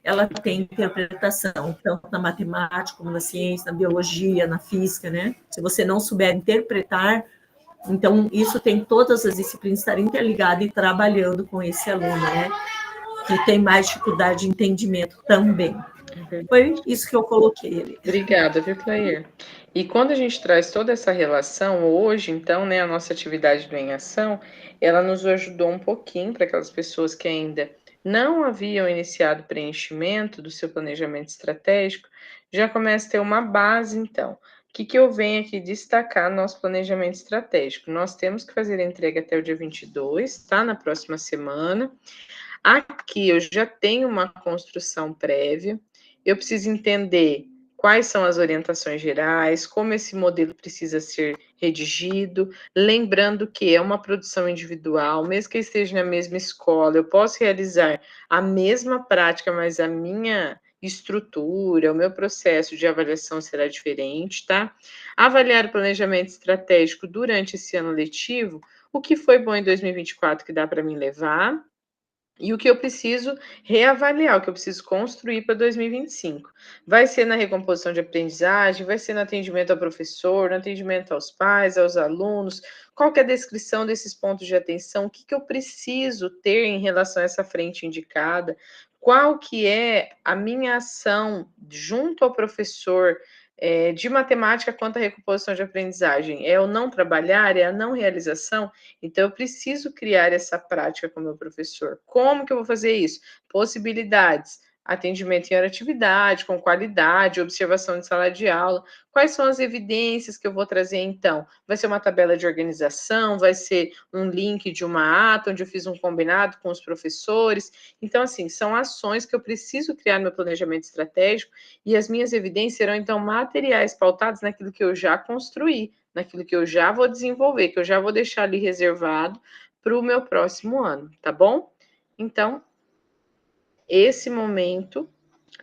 ela tem interpretação, tanto na matemática, como na ciência, na biologia, na física, né? Se você não souber interpretar, então isso tem todas as disciplinas estar interligadas e trabalhando com esse aluno, né? Que tem mais dificuldade de entendimento também. Foi isso que eu coloquei ali. Obrigada, viu, Clair? E quando a gente traz toda essa relação, hoje, então, né, a nossa atividade do Em Ação, ela nos ajudou um pouquinho para aquelas pessoas que ainda não haviam iniciado o preenchimento do seu planejamento estratégico, já começa a ter uma base, então. O que eu venho aqui destacar no nosso planejamento estratégico? Nós temos que fazer a entrega até o dia 22, tá? Na próxima semana. Aqui eu já tenho uma construção prévia, eu preciso entender quais são as orientações gerais, como esse modelo precisa ser redigido, lembrando que é uma produção individual, mesmo que eu esteja na mesma escola, eu posso realizar a mesma prática, mas a minha estrutura, o meu processo de avaliação será diferente, tá? Avaliar o planejamento estratégico durante esse ano letivo, o que foi bom em 2024 que dá para mim levar, e o que eu preciso reavaliar, o que eu preciso construir para 2025. Vai ser na recomposição de aprendizagem, vai ser no atendimento ao professor, no atendimento aos pais, aos alunos, qual que é a descrição desses pontos de atenção, o que eu preciso ter em relação a essa frente indicada, qual que é a minha ação junto ao professor, de matemática quanto à recomposição de aprendizagem. É o não trabalhar, é a não realização? Então, eu preciso criar essa prática com o meu professor. Como que eu vou fazer isso? Possibilidades. atendimento em hora atividade, com qualidade, observação de sala de aula. Quais são as evidências que eu vou trazer, então? Vai ser uma tabela de organização, vai ser um link de uma ata, onde eu fiz um combinado com os professores. Então, assim, são ações que eu preciso criar no meu planejamento estratégico, e as minhas evidências serão, então, materiais pautados naquilo que eu já construí, naquilo que eu já vou desenvolver, que eu já vou deixar ali reservado para o meu próximo ano, tá bom? Então, esse momento,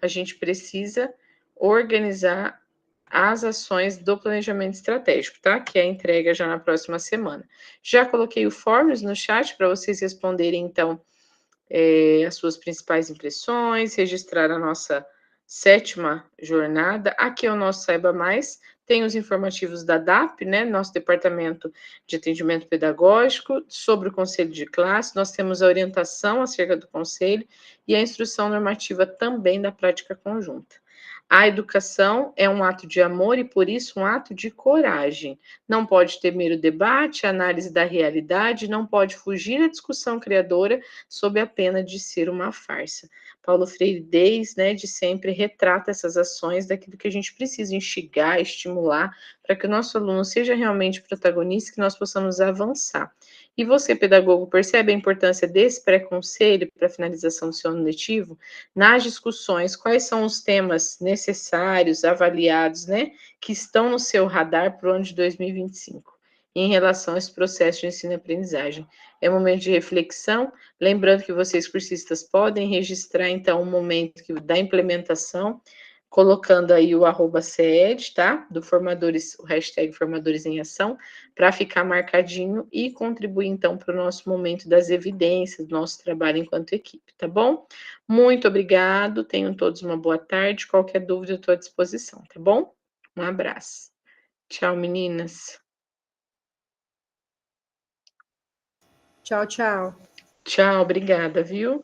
a gente precisa organizar as ações do planejamento estratégico, tá? Que é a entrega já na próxima semana. Já coloquei o forms no chat para vocês responderem, então, as suas principais impressões, registrar a nossa 7ª jornada. Aqui é o nosso Saiba Mais, tem os informativos da DAP, né, nosso Departamento de Atendimento Pedagógico, sobre o Conselho de Classe, nós temos a orientação acerca do Conselho e a instrução normativa também da prática conjunta. A educação é um ato de amor e, por isso, um ato de coragem. Não pode temer o debate, a análise da realidade, não pode fugir da discussão criadora sob a pena de ser uma farsa. Paulo Freire, desde sempre, retrata essas ações daquilo que a gente precisa instigar, estimular, para que o nosso aluno seja realmente protagonista e que nós possamos avançar. E você, pedagogo, percebe a importância desse pré-conselho para a finalização do seu ano letivo? Nas discussões, quais são os temas necessários, avaliados, que estão no seu radar para o ano de 2025, em relação a esse processo de ensino e aprendizagem? É um momento de reflexão, lembrando que vocês, cursistas, podem registrar, então, o momento da implementação, colocando aí o @CED, tá? Do Formadores, o hashtag Formadores em Ação, para ficar marcadinho e contribuir, então, para o nosso momento das evidências, do nosso trabalho enquanto equipe, tá bom? Muito obrigado, tenham todos uma boa tarde, qualquer dúvida eu estou à disposição, tá bom? Um abraço. Tchau, meninas. Tchau, tchau. Tchau, obrigada, viu?